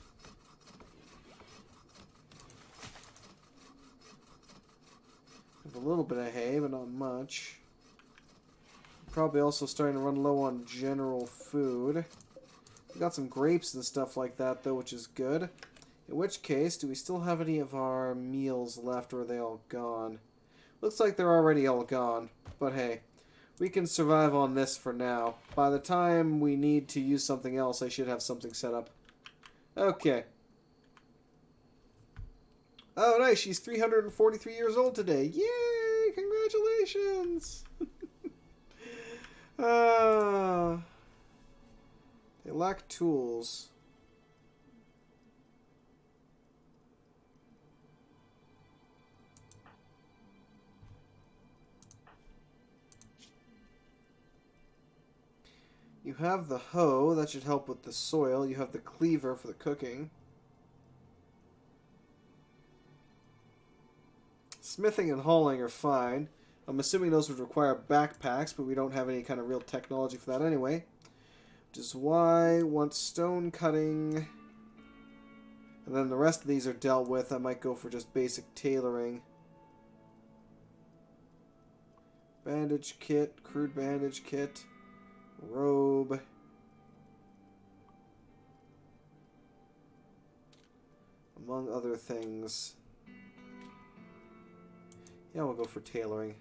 Have a little bit of hay, but not much. Probably also starting to run low on general food. We got some grapes and stuff like that, though, which is good. In which case, do we still have any of our meals left, or are they all gone? Looks like they're already all gone, but hey, we can survive on this for now. By the time we need to use something else, I should have something set up. Okay. Oh, nice, she's 343 years old today. Yay! Congratulations! They lack tools. You have the hoe, that should help with the soil. You have the cleaver for the cooking. Smithing and hauling are fine. I'm assuming those would require backpacks, but we don't have any kind of real technology for that anyway. Which is why I want stone cutting. And then the rest of these are dealt with. I might go for just basic tailoring. Bandage kit, crude bandage kit. Robe. Among other things. Yeah, we'll go for tailoring.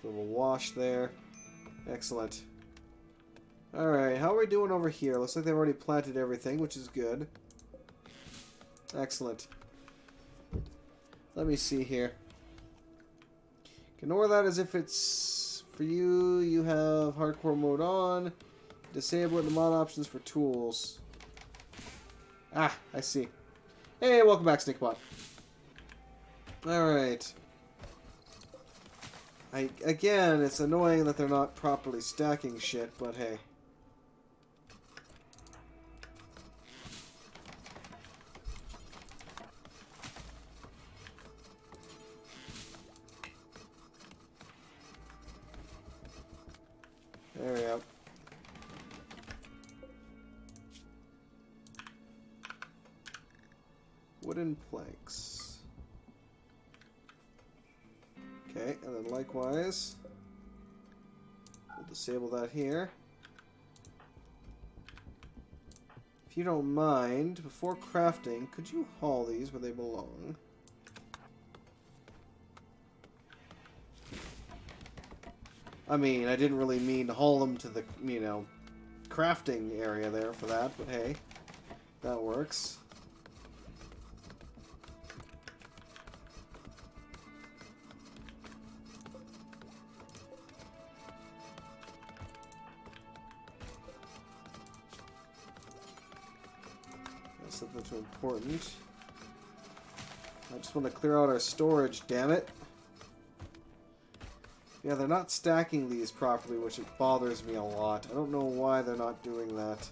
A little wash there. Excellent. Alright, how are we doing over here? Looks like they've already planted everything, which is good. Excellent. Let me see here. Ignore that as if it's for you. You have hardcore mode on. Disable it in the mod options for tools. Ah, I see. Hey, welcome back, Snakebot. Alright. Again, it's annoying that they're not properly stacking shit, but hey. There we go. Wooden planks. Okay, and then likewise, we'll disable that here. If you don't mind, before crafting, could you haul these where they belong? I mean, I didn't really mean to haul them to the, you know, crafting area there for that, but hey, that works. That's something too important. I just want to clear out our storage, damn it. Yeah, they're not stacking these properly, which it bothers me a lot. I don't know why they're not doing that.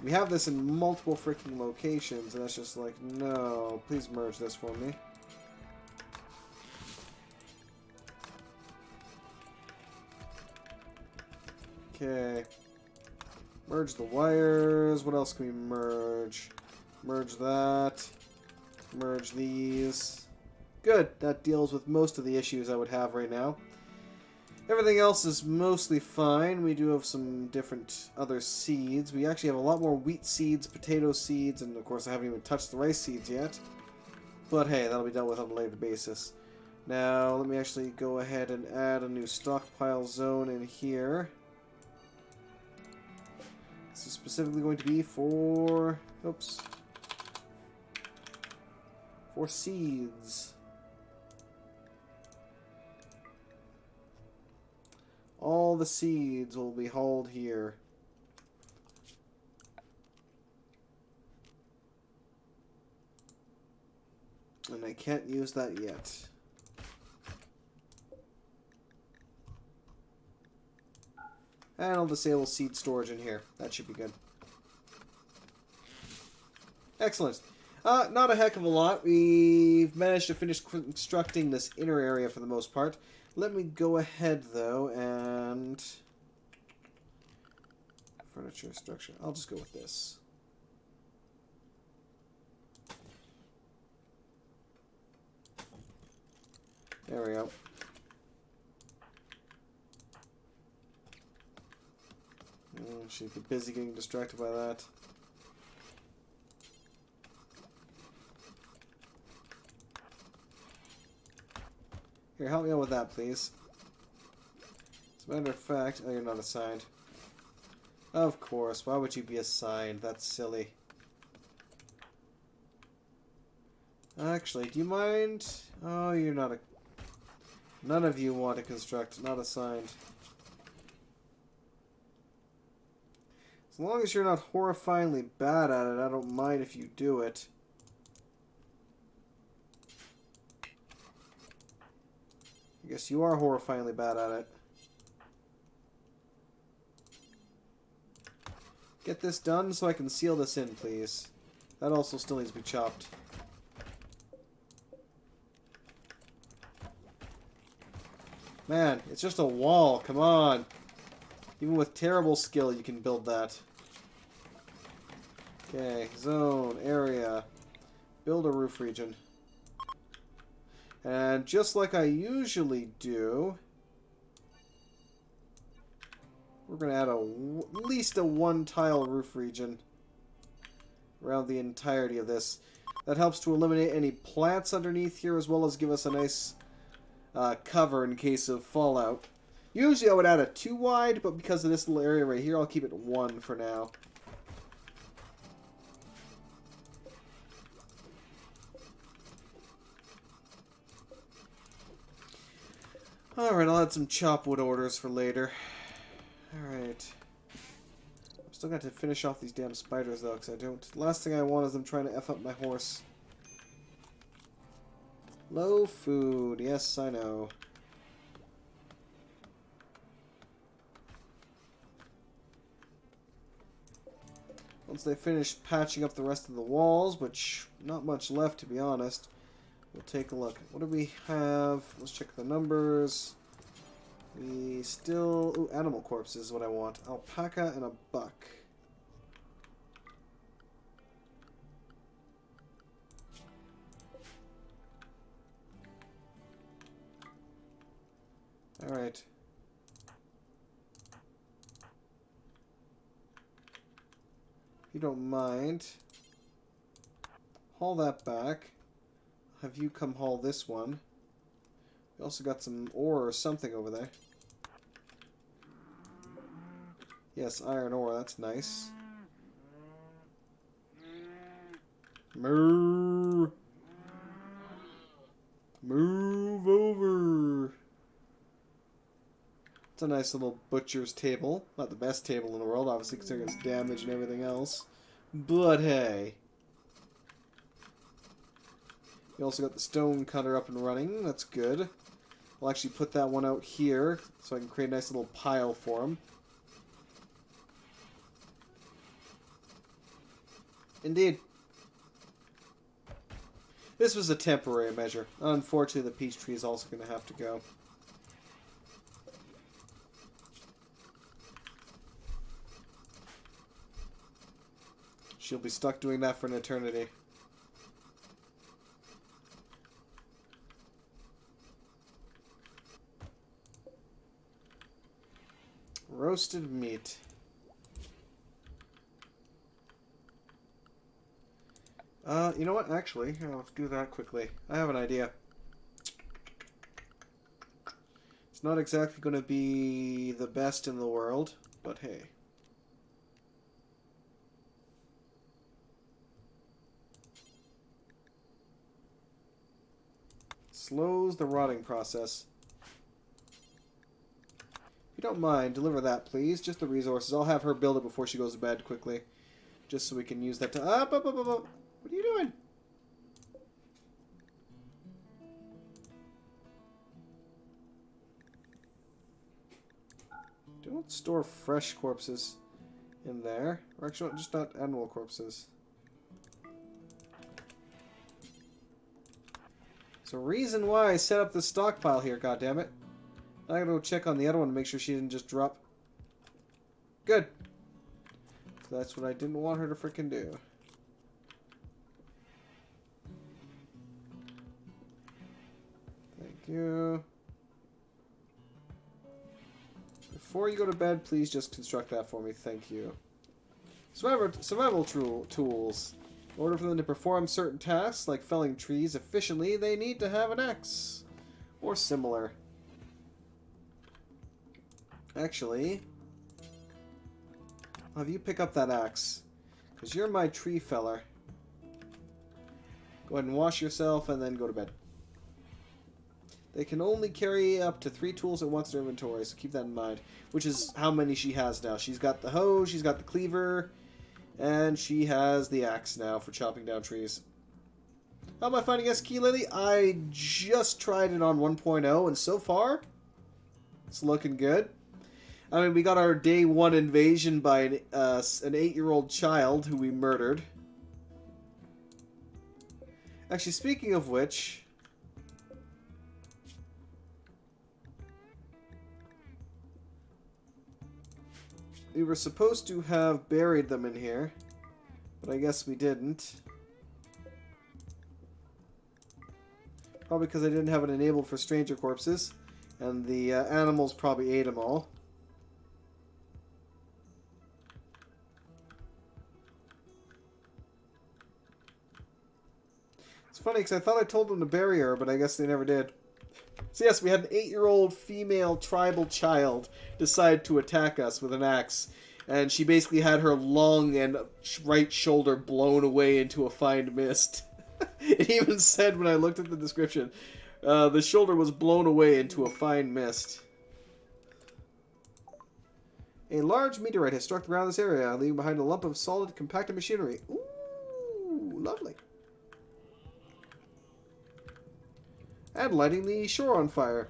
We have this in multiple freaking locations, and it's just like, no, please merge this for me. Okay. Merge the wires. What else can we merge? Merge that. Merge these. Good. That deals with most of the issues I would have right now. Everything else is mostly fine. We do have some different other seeds. We actually have a lot more wheat seeds, potato seeds, and of course I haven't even touched the rice seeds yet. But hey, that'll be dealt with on a later basis. Now, let me actually go ahead and add a new stockpile zone in here. This is specifically going to be for... oops. For seeds. All the seeds will be hauled here. And I can't use that yet. And I'll disable seed storage in here. That should be good. Excellent. Not a heck of a lot. We've managed to finish constructing this inner area for the most part. Let me go ahead, though, and... furniture structure. I'll just go with this. There we go. She'd be busy getting distracted by that. Here, help me out with that, please. As a matter of fact... oh, you're not assigned. Of course. Why would you be assigned? That's silly. Actually, do you mind? Oh, you're not a... none of you want to construct. Not assigned. As long as you're not horrifyingly bad at it, I don't mind if you do it. I guess you are horrifyingly bad at it. Get this done so I can seal this in, please. That also still needs to be chopped. Man, it's just a wall. Come on. Even with terrible skill, you can build that. Okay, zone, area. Build a roof region. And just like I usually do, we're going to add at least a one-tile roof region around the entirety of this. That helps to eliminate any plants underneath here, as well as give us a nice cover in case of fallout. Usually I would add a 2 wide, but because of this little area right here, I'll keep it 1 for now. Alright, I'll add some chop wood orders for later. Alright. I'm still got to finish off these damn spiders though, because I don't... Last thing I want is them trying to F up my horse. Low food. Yes, I know. Once they finish patching up the rest of the walls, which not much left to be honest, we'll take a look. What do we have? Let's check the numbers. We still... Ooh, animal corpses is what I want. Alpaca and a buck. Alright. If you don't mind, haul that back. Have you come haul this one. We also got some ore or something over there. Yes, iron ore, that's nice. Moo! Move over! It's a nice little butcher's table. Not the best table in the world, obviously, considering its damage and everything else. But hey. We also got the stone cutter up and running. That's good. I'll actually put that one out here so I can create a nice little pile for him. Indeed. This was a temporary measure. Unfortunately, the peach tree is also going to have to go. She'll be stuck doing that for an eternity. Roasted meat. You know what? Actually, here, let's do that quickly. I have an idea. It's not exactly going to be the best in the world, but hey. Slows the rotting process. If you don't mind, deliver that, please. Just the resources. I'll have her build it before she goes to bed quickly. Just so we can use that to... Up. What are you doing? Don't store fresh corpses in there. Or actually, just not animal corpses. There's a reason why I set up the stockpile here, goddammit. I gotta go check on the other one to make sure she didn't just drop. Good. So that's what I didn't want her to frickin' do. Thank you. Before you go to bed, please just construct that for me. Thank you. Survival tools. In order for them to perform certain tasks, like felling trees efficiently, they need to have an axe. Or similar. Actually, I'll have you pick up that axe. Because you're my tree feller. Go ahead and wash yourself and then go to bed. They can only carry up to 3 tools at once in their inventory, so keep that in mind. Which is how many she has now. She's got the hoe, she's got the cleaver, and she has the axe now for chopping down trees. How am I finding SK lately? I just tried it on 1.0, and so far, it's looking good. I mean, we got our day 1 invasion by an 8-year-old child who we murdered. Actually, speaking of which... we were supposed to have buried them in here, but I guess we didn't. Probably because I didn't have it enabled for stranger corpses, and the animals probably ate them all. It's funny because I thought I told them to bury her, but I guess they never did. So yes, we had an 8-year-old female tribal child decide to attack us with an axe. And she basically had her long and right shoulder blown away into a fine mist. It even said when I looked at the description, the shoulder was blown away into a fine mist. A large meteorite has struck around this area, leaving behind a lump of solid, compacted machinery. Ooh, lovely. And lighting the shore on fire.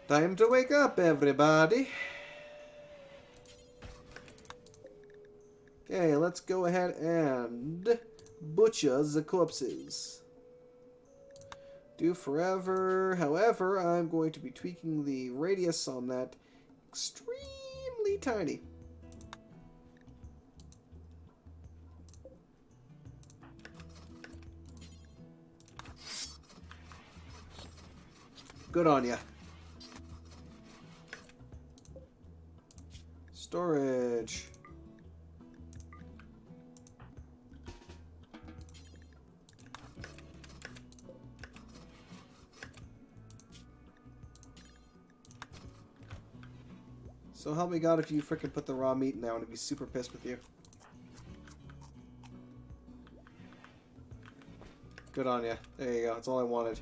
Time to wake up, everybody. Okay, let's go ahead and butcher the corpses. Do forever. However, I'm going to be tweaking the radius on that extremely tiny. Good on ya. Storage. So help me God if you frickin' put the raw meat in there, I'm gonna be super pissed with you. Good on ya. There you go, that's all I wanted.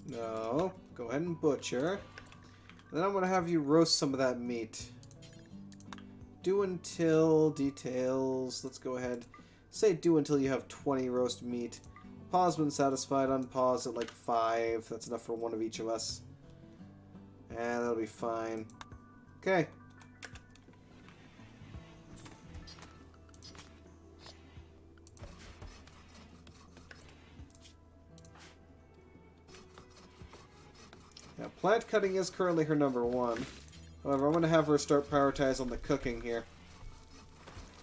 No, go ahead and butcher. Then I'm gonna have you roast some of that meat. Do until details. Let's go ahead. Say do until you have 20 roast meat. Pause when satisfied. Unpause at like 5. That's enough for one of each of us. And that'll be fine. Okay. Now, plant cutting is currently her number 1. However, I'm going to have her start prioritize on the cooking here.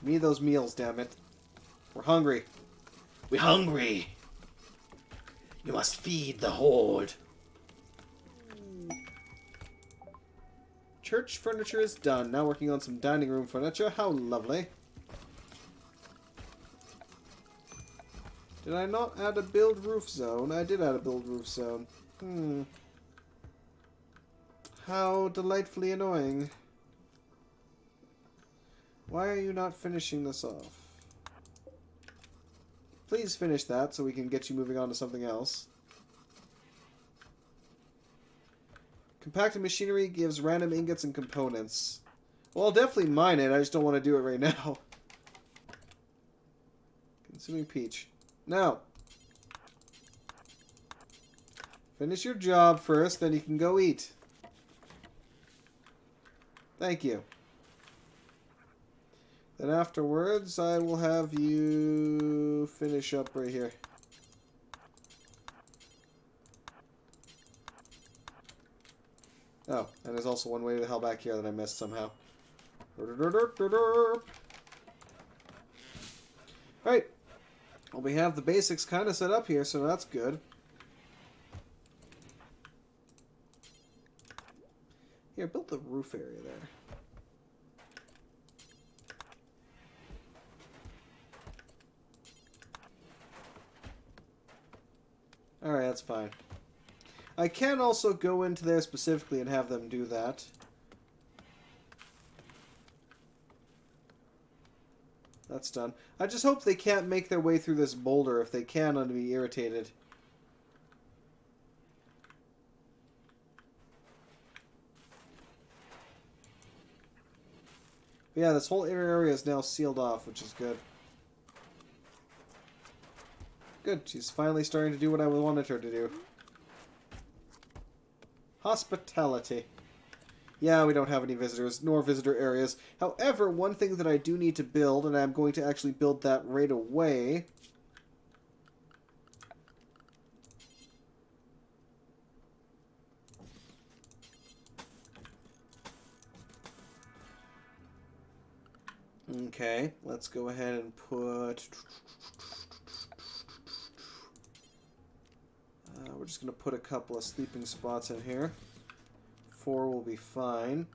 Give me those meals, damn it. We're hungry. We're hungry. You must feed the horde. Church furniture is done. Now working on some dining room furniture. How lovely. Did I not add a build roof zone? I did add a build roof zone. How delightfully annoying. Why are you not finishing this off? Please finish that so we can get you moving on to something else. Compacted machinery gives random ingots and components. Well, I'll definitely mine it. I just don't want to do it right now. Consuming peach. Now. Finish your job first, then you can go eat. Thank you. Then afterwards, I will have you finish up right here. Oh, and there's also one way the hell back here that I missed somehow. Alright. Well, we have the basics kind of set up here, so that's good. Here, build the roof area there. Alright, that's fine. I can also go into there specifically and have them do that. That's done. I just hope they can't make their way through this boulder. If they can, I'm going to be irritated. But yeah, this whole area is now sealed off, which is good. Good, she's finally starting to do what I wanted her to do. Hospitality. Yeah, we don't have any visitors, nor visitor areas. However, one thing that I do need to build, and I'm going to actually build that right away. Okay, let's go ahead and put... we're just going to put a couple of sleeping spots in here. 4 will be fine.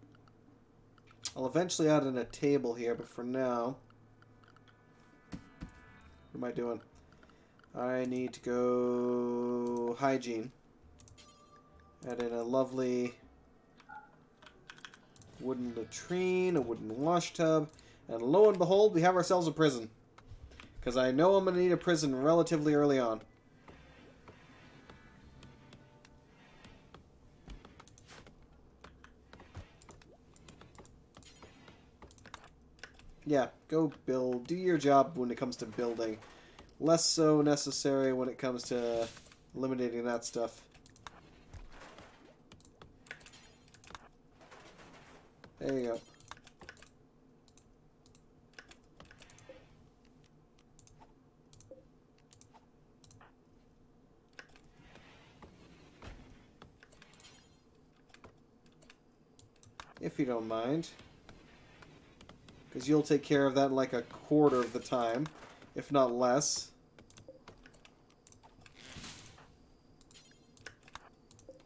I'll eventually add in a table here, but for now... What am I doing? I need to go... hygiene. Add in a lovely wooden latrine, a wooden wash tub, and lo and behold, we have ourselves a prison. Because I know I'm going to need a prison relatively early on. Yeah, go build. Do your job when it comes to building. Less so necessary when it comes to eliminating that stuff. There you go. If you don't mind. Because you'll take care of that in like a quarter of the time, if not less.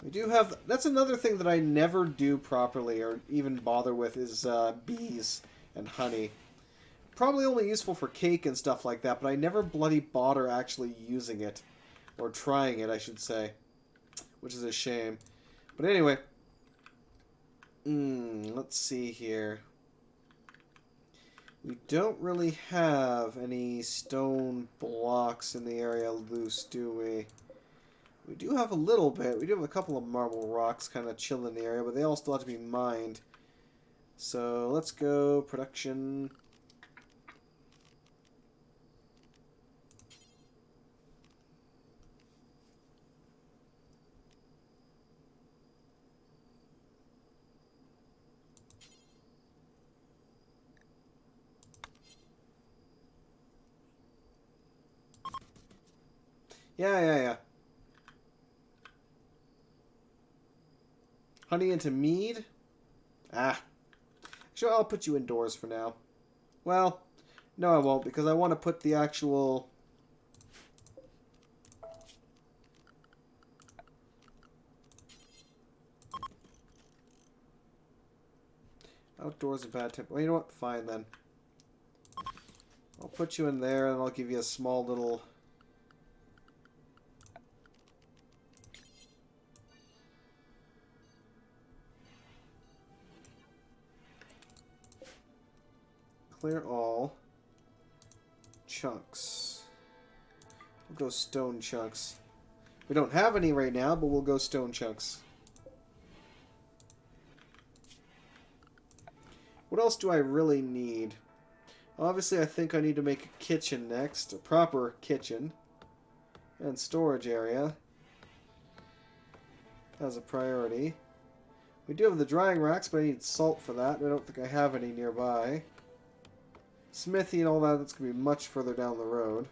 We do have... That's another thing that I never do properly or even bother with is bees and honey. Probably only useful for cake and stuff like that, but I never bloody bother actually using it. Or trying it, I should say. Which is a shame. But anyway. Let's see here. We don't really have any stone blocks in the area loose, do we? We do have a little bit. We do have a couple of marble rocks kind of chill in the area, but they all still have to be mined. So let's go production. Yeah. Honey into mead? Ah. Sure, I'll put you indoors for now. Well, no I won't, because I want to put the actual... Outdoors and bad temp. Well, you know what? Fine, then. I'll put you in there, and I'll give you a small little... Clear all. Chunks. We'll go stone chunks. We don't have any right now, but we'll go stone chunks. What else do I really need? Obviously, I think I need to make a kitchen next. A proper kitchen. And storage area. As a priority. We do have the drying racks, but I need salt for that. I don't think I have any nearby. Smithy and all that, that's going to be much further down the road.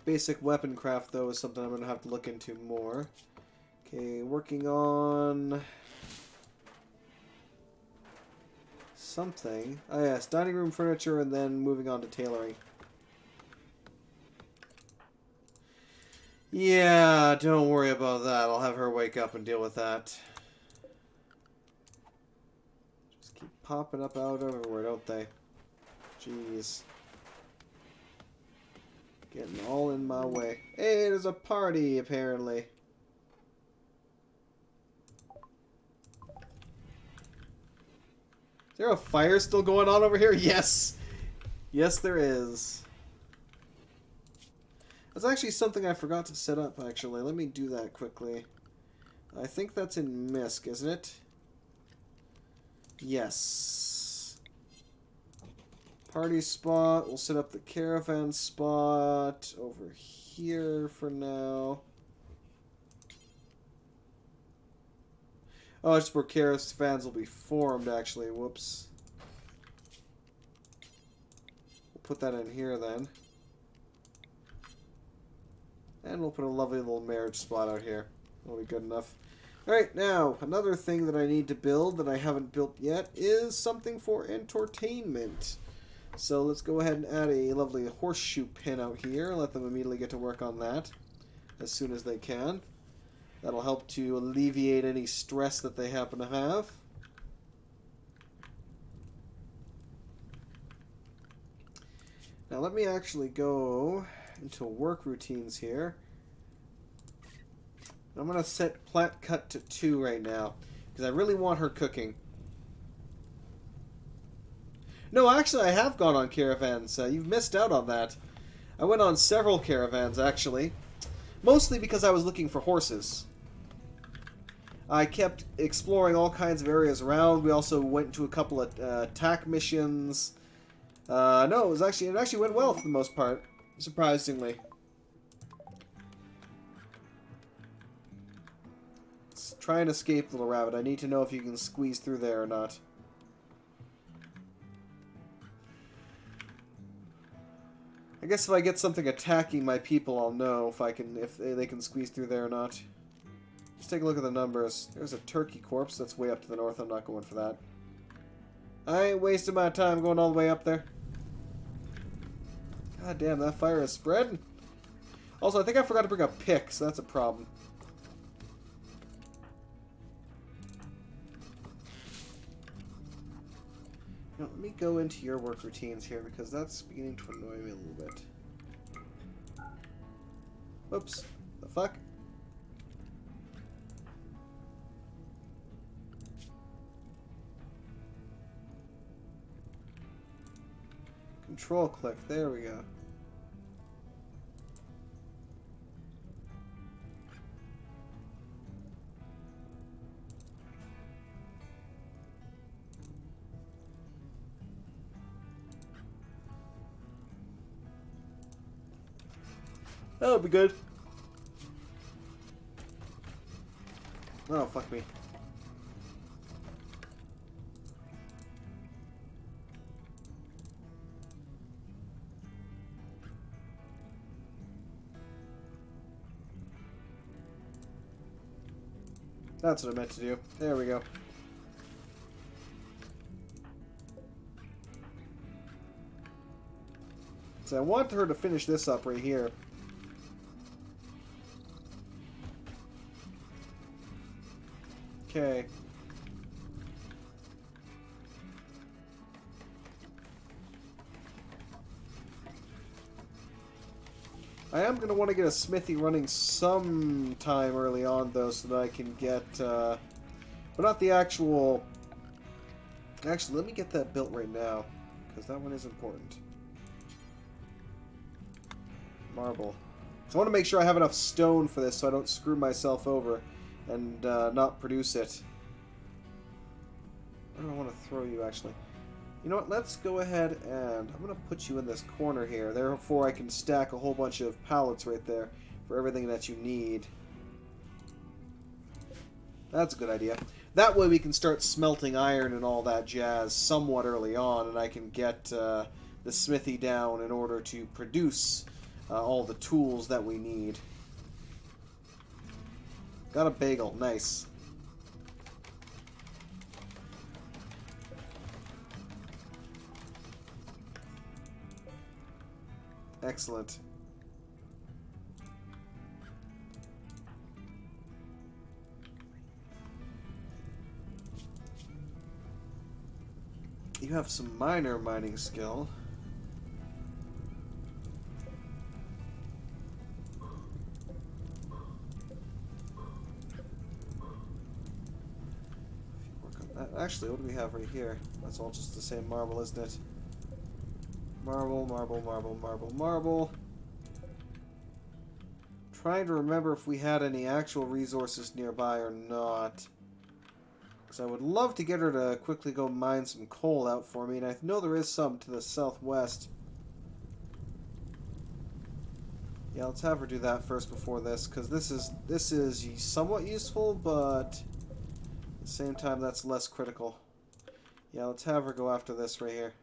Basic weapon craft, though, is something I'm going to have to look into more. Okay, working on... something. Oh yes, dining room furniture, and then moving on to tailoring. Yeah, don't worry about that. I'll have her wake up and deal with that. Just keep popping up out everywhere, don't they? Jeez. Getting all in my way. Hey, there's a party, apparently. Is there a fire still going on over here? Yes! Yes, there is. That's actually something I forgot to set up, actually. Let me do that quickly. I think that's in Misk, isn't it? Yes. Party spot. We'll set up the caravan spot over here for now. Oh, it's where caravans will be formed, actually. Whoops. We'll put that in here then. And we'll put a lovely little marriage spot out here. That'll be good enough. Alright, now, another thing that I need to build that I haven't built yet is something for entertainment. So let's go ahead and add a lovely horseshoe pin out here. Let them immediately get to work on that as soon as they can. That'll help to alleviate any stress that they happen to have. Now let me actually go into work routines here. I'm going to set plant cut to 2 right now, because I really want her cooking. No, actually, I have gone on caravans. You've missed out on that. I went on several caravans, actually. Mostly because I was looking for horses. I kept exploring all kinds of areas around. We also went to a couple of attack missions. No, it actually went well for the most part, surprisingly. Let's try and escape, little rabbit. I need to know if you can squeeze through there or not. I guess if I get something attacking my people, I'll know if they can squeeze through there or not. Let's take a look at the numbers. There's a turkey corpse that's way up to the north. I'm not going for that. I ain't wasting my time going all the way up there. God damn, that fire is spreading. Also, I think I forgot to bring a pick, so that's a problem. Now, let me go into your work routines here, because that's beginning to annoy me a little bit. Whoops. The fuck? Control click. There we go. That'll be good. Oh, fuck me. That's what I meant to do. There we go. So I want her to finish this up right here. Okay. I am going to want to get a smithy running sometime early on, though, so that I can get, but not the actual... Actually, let me get that built right now, because that one is important. Marble. So I want to make sure I have enough stone for this so I don't screw myself over and not produce it. I don't want to throw you, actually. You know what? Let's go ahead and I'm going to put you in this corner here. Therefore, I can stack a whole bunch of pallets right there for everything that you need. That's a good idea. That way we can start smelting iron and all that jazz somewhat early on, and I can get the smithy down in order to produce all the tools that we need. Got a bagel. Nice. Excellent. You have some minor mining skill. Actually, what do we have right here? That's all just the same marble, isn't it? Marble, marble, marble, marble, marble. Trying to remember if we had any actual resources nearby or not. Because I would love to get her to quickly go mine some coal out for me, and I know there is some to the southwest. Yeah, let's have her do that first before this, because this is somewhat useful, but at the same time that's less critical. Yeah, let's have her go after this right here.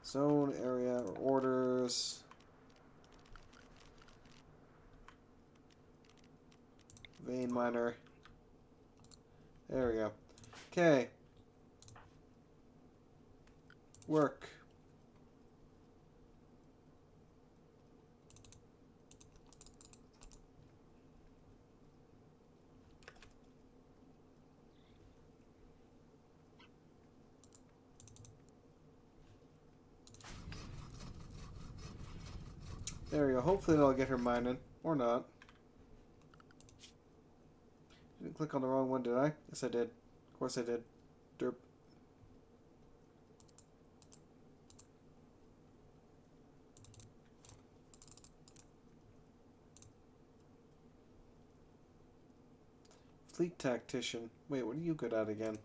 Zone, area, or orders. Vein miner. There we go. Okay. Work. There we go. Hopefully that'll get her mining. Or not. Didn't click on the wrong one, did I? Yes, I did. Of course I did. Derp. Fleet Tactician. Wait, what are you good at again?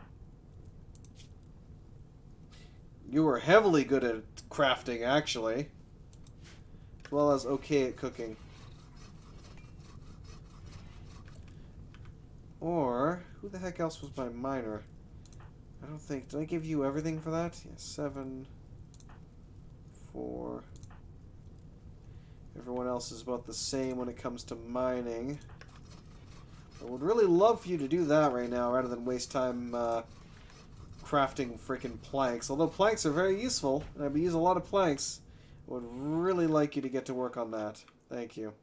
You were heavily good at crafting, actually. As well as okay at cooking. Or, who the heck else was my miner? I don't think... Did I give you everything for that? Yeah, 7, 4... Everyone else is about the same when it comes to mining. I would really love for you to do that right now, rather than waste time crafting freaking planks. Although planks are very useful, and I've used a lot of planks. I would really like you to get to work on that. Thank you.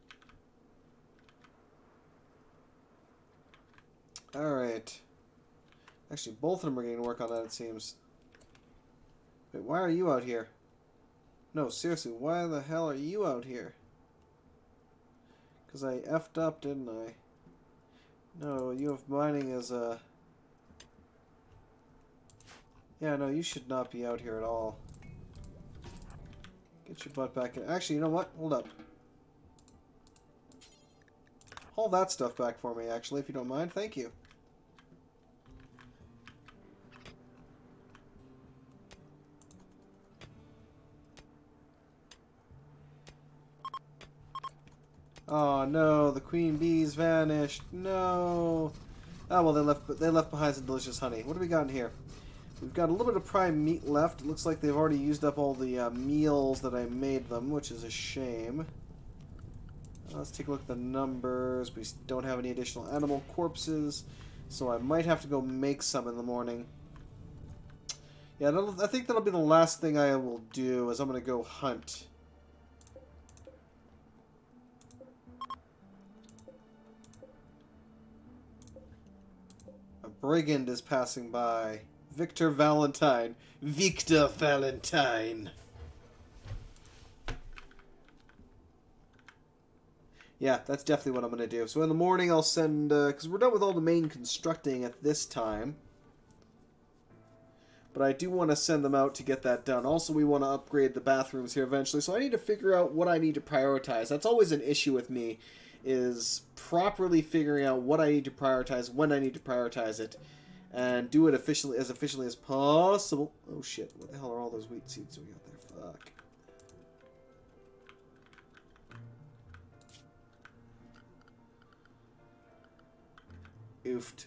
Alright. Actually, both of them are getting to work on that, it seems. Wait, why are you out here? No, seriously, why the hell are you out here? Because I effed up, didn't I? No, you have mining as a... Yeah, no, you should not be out here at all. Get your butt back in. Actually, you know what? Hold up. Haul that stuff back for me, actually, if you don't mind. Thank you. Oh no, the queen bees vanished. No. Oh well, they left behind some delicious honey. What do we got in here? We've got a little bit of prime meat left. It looks like they've already used up all the meals that I made them, which is a shame. Let's take a look at the numbers. We don't have any additional animal corpses, so I might have to go make some in the morning. Yeah, I think that'll be the last thing I will do, is I'm going to go hunt. A brigand is passing by. Victor Valentine. Victor Valentine. Yeah, that's definitely what I'm going to do. So in the morning I'll send... because we're done with all the main constructing at this time. But I do want to send them out to get that done. Also, we want to upgrade the bathrooms here eventually. So I need to figure out what I need to prioritize. That's always an issue with me, is properly figuring out what I need to prioritize, when I need to prioritize it, and do it efficiently as possible. Oh shit, what the hell are all those wheat seeds we got there? Fuck. Oofed.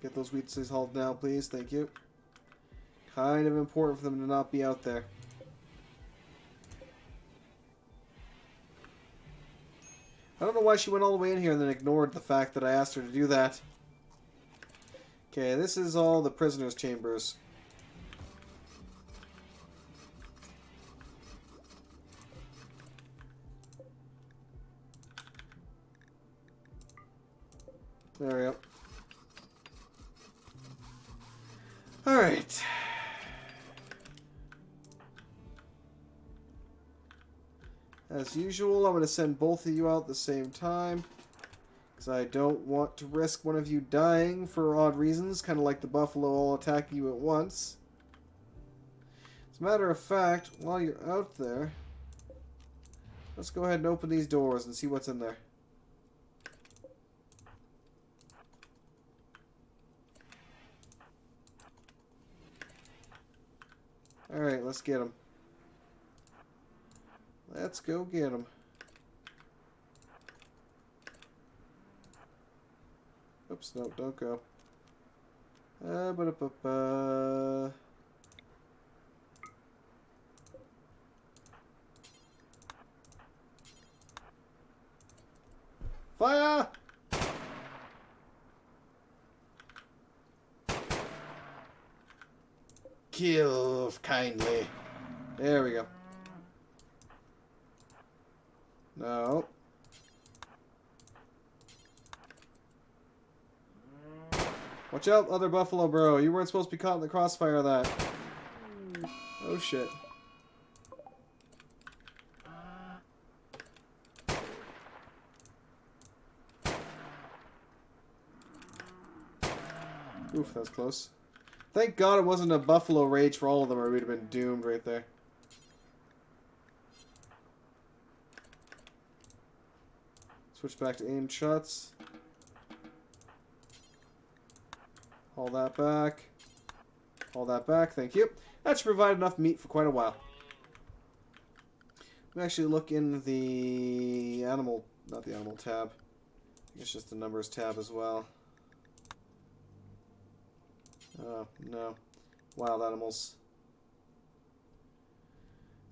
Get those wheat seeds hauled now, please. Thank you. Kind of important for them to not be out there. I don't know why she went all the way in here and then ignored the fact that I asked her to do that. Okay, this is all the prisoners' chambers. There we go. Alright. As usual, I'm going to send both of you out at the same time, because I don't want to risk one of you dying for odd reasons, kind of like the buffalo all attacking you at once. As a matter of fact, while you're out there, let's go ahead and open these doors and see what's in there. Alright, let's get them. Let's go get them. Oops, no, don't go. Ba-da-ba-ba. Fire! Kill kindly. There we go. No. Watch out, other buffalo bro. You weren't supposed to be caught in the crossfire of that. Oh shit. Oof, that was close. Thank God it wasn't a buffalo rage for all of them, or we'd have been doomed right there. Switch back to aimed shots. Haul that back. Haul that back, thank you. That should provide enough meat for quite a while. We actually look in the animal, not the animal tab. It's just the numbers tab as well. Oh, no. Wild animals.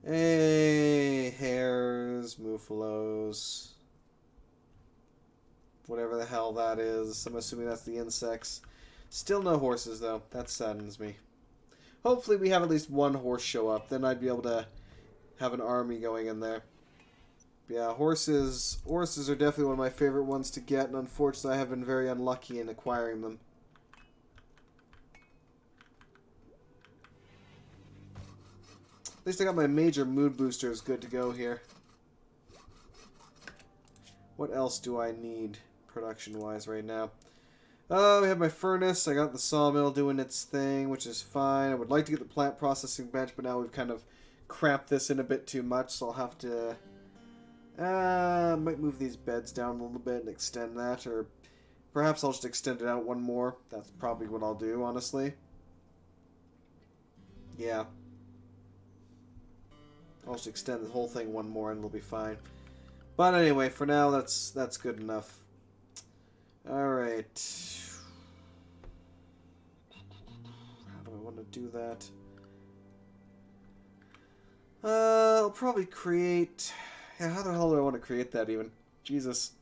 Hey, hares, muffalos. Whatever the hell that is. I'm assuming that's the insects. Still no horses, though. That saddens me. Hopefully we have at least one horse show up. Then I'd be able to have an army going in there. But yeah, horses are definitely one of my favorite ones to get, and unfortunately I have been very unlucky in acquiring them. At least I got my major mood boosters good to go here. What else do I need production-wise right now? We have my furnace. I got the sawmill doing its thing, which is fine. I would like to get the plant processing bench, but now we've kind of cramped this in a bit too much, so I'll have to... might move these beds down a little bit and extend that, or perhaps I'll just extend it out one more. That's probably what I'll do, honestly. Yeah. I'll just extend the whole thing one more and it'll be fine. But anyway, for now, that's good enough. Alright. How do I want to do that? I'll probably create... Yeah, how the hell do I want to create that even? Jesus.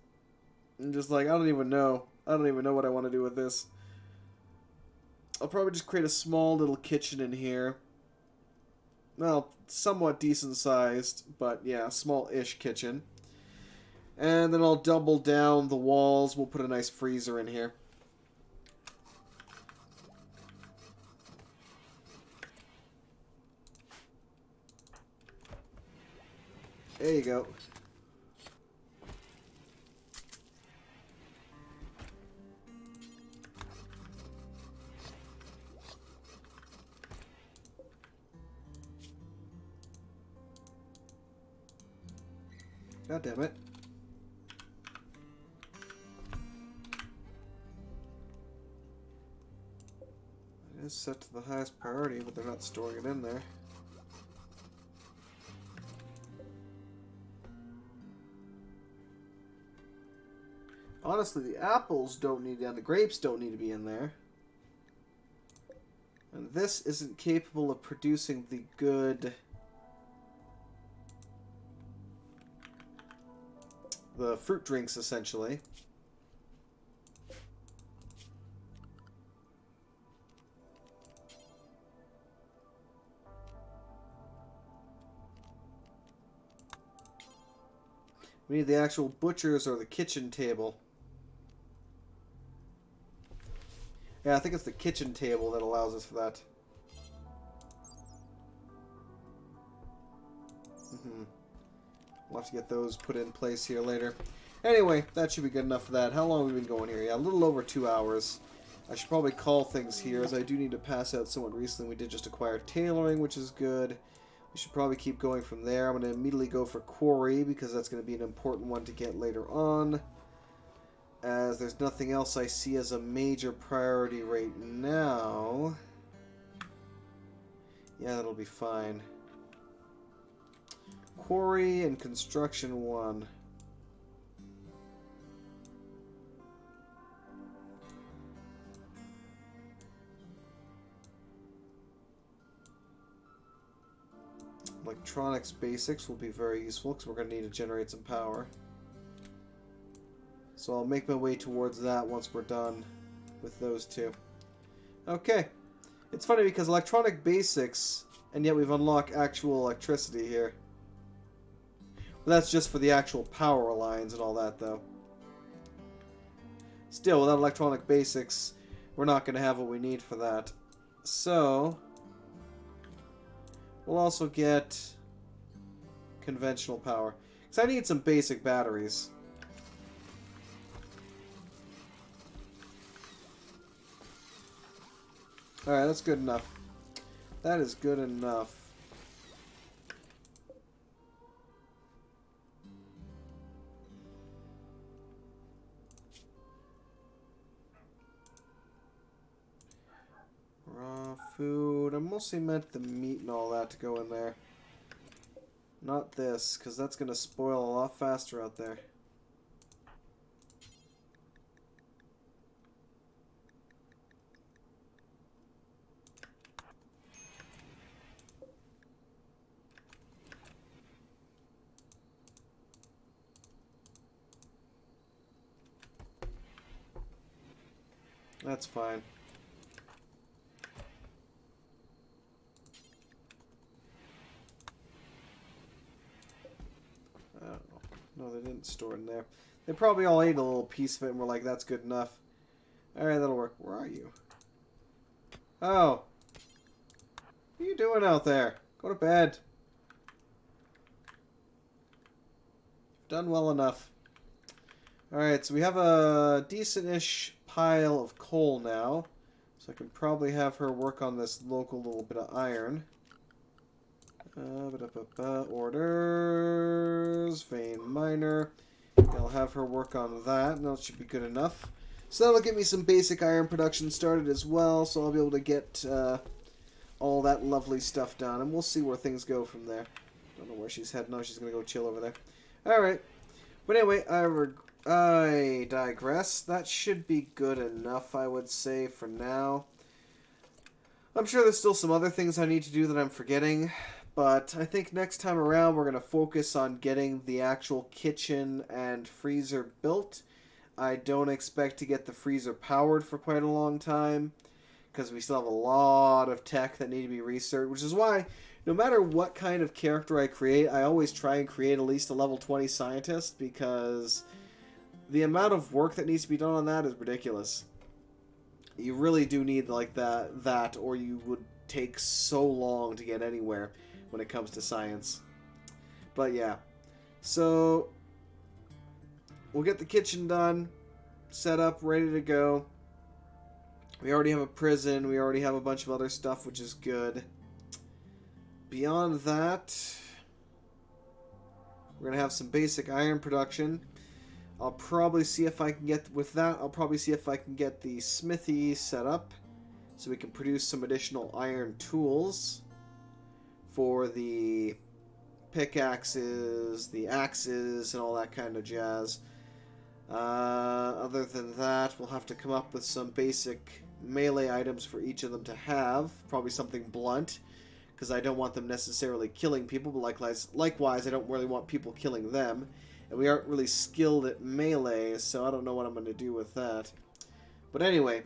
I'm just like, I don't even know. I don't even know what I want to do with this. I'll probably just create a small little kitchen in here. Well, somewhat decent sized, but yeah, small-ish kitchen. And then I'll double down the walls. We'll put a nice freezer in here. There you go. God damn it. It is set to the highest priority, but they're not storing it in there. Honestly, the apples don't need to, and the grapes don't need to be in there. And this isn't capable of producing the good... the fruit drinks, essentially. We need the actual butchers or the kitchen table. Yeah, I think it's the kitchen table that allows us for that. We'll have to get those put in place here later. Anyway, that should be good enough for that. How long have we been going here? Yeah, a little over 2 hours. I should probably call things here, as I do need to pass out somewhat recently. We did just acquire tailoring, which is good. We should probably keep going from there. I'm going to immediately go for quarry, because that's going to be an important one to get later on. As there's nothing else I see as a major priority right now. Yeah, that'll be fine. Quarry and construction 1. Electronics basics will be very useful because we're going to need to generate some power. So I'll make my way towards that once we're done with those two. Okay. It's funny because electronic basics, and yet we've unlocked actual electricity here. But that's just for the actual power lines and all that, though. Still, without electronic basics, we're not going to have what we need for that. So, we'll also get conventional power. Because I need some basic batteries. Alright, that's good enough. That is good enough. Raw food. I mostly meant the meat and all that to go in there. Not this, because that's going to spoil a lot faster out there. That's fine. I don't know. No, they didn't store it in there. They probably all ate a little piece of it and were like, that's good enough. Alright, that'll work. Where are you? Oh. What are you doing out there? Go to bed. You've done well enough. Alright, so we have a decent-ish pile of coal now. So I can probably have her work on this local little bit of iron. Orders. Vein miner. I'll have her work on that, and that should be good enough. So that'll get me some basic iron production started as well, so I'll be able to get all that lovely stuff done, and we'll see where things go from there. Don't know where she's heading. No, she's going to go chill over there. Alright. But anyway, I digress. That should be good enough, I would say, for now. I'm sure there's still some other things I need to do that I'm forgetting, but I think next time around we're going to focus on getting the actual kitchen and freezer built. I don't expect to get the freezer powered for quite a long time, because we still have a lot of tech that need to be researched, which is why no matter what kind of character I create, I always try and create at least a level 20 scientist, because the amount of work that needs to be done on that is ridiculous. You really do need like that, or you would take so long to get anywhere when it comes to science. But yeah, so we'll get the kitchen done, set up, ready to go. We already have a prison, we already have a bunch of other stuff, which is good. Beyond that, we're going to have some basic iron production. I'll probably see if I can get, with that, I'll probably see if I can get the smithy set up so we can produce some additional iron tools for the pickaxes, the axes, and all that kind of jazz. Other than that, we'll have to come up with some basic melee items for each of them to have. Probably something blunt, because I don't want them necessarily killing people, but likewise, I don't really want people killing them. And we aren't really skilled at melee, so I don't know what I'm going to do with that. But anyway,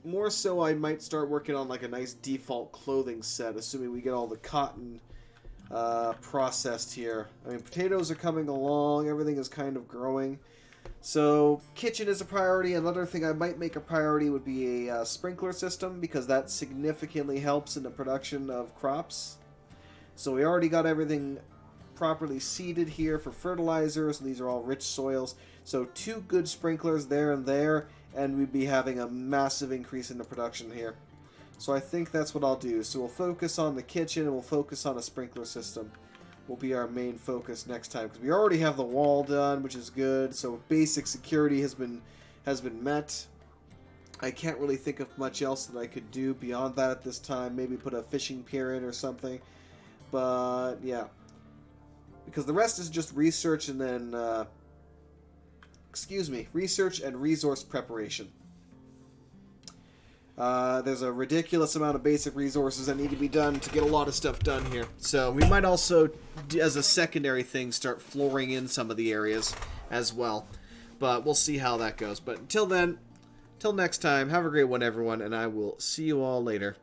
more so I might start working on like a nice default clothing set, assuming we get all the cotton processed here. I mean, potatoes are coming along, everything is kind of growing. So, kitchen is a priority. Another thing I might make a priority would be a sprinkler system, because that significantly helps in the production of crops. So we already got everything properly seeded here for fertilizers. These are all rich soils. So 2 good sprinklers there, and we'd be having a massive increase in the production here. So I think that's what I'll do. So we'll focus on the kitchen, and we'll focus on a sprinkler system. Will be our main focus next time, because we already have the wall done, which is good. So basic security has been met. I can't really think of much else that I could do beyond that at this time. Maybe put a fishing pier in or something. But yeah, because the rest is just research and then research and resource preparation. There's a ridiculous amount of basic resources that need to be done to get a lot of stuff done here. So we might also, as a secondary thing, start flooring in some of the areas as well. But we'll see how that goes. But until then, till next time, have a great one, everyone, and I will see you all later.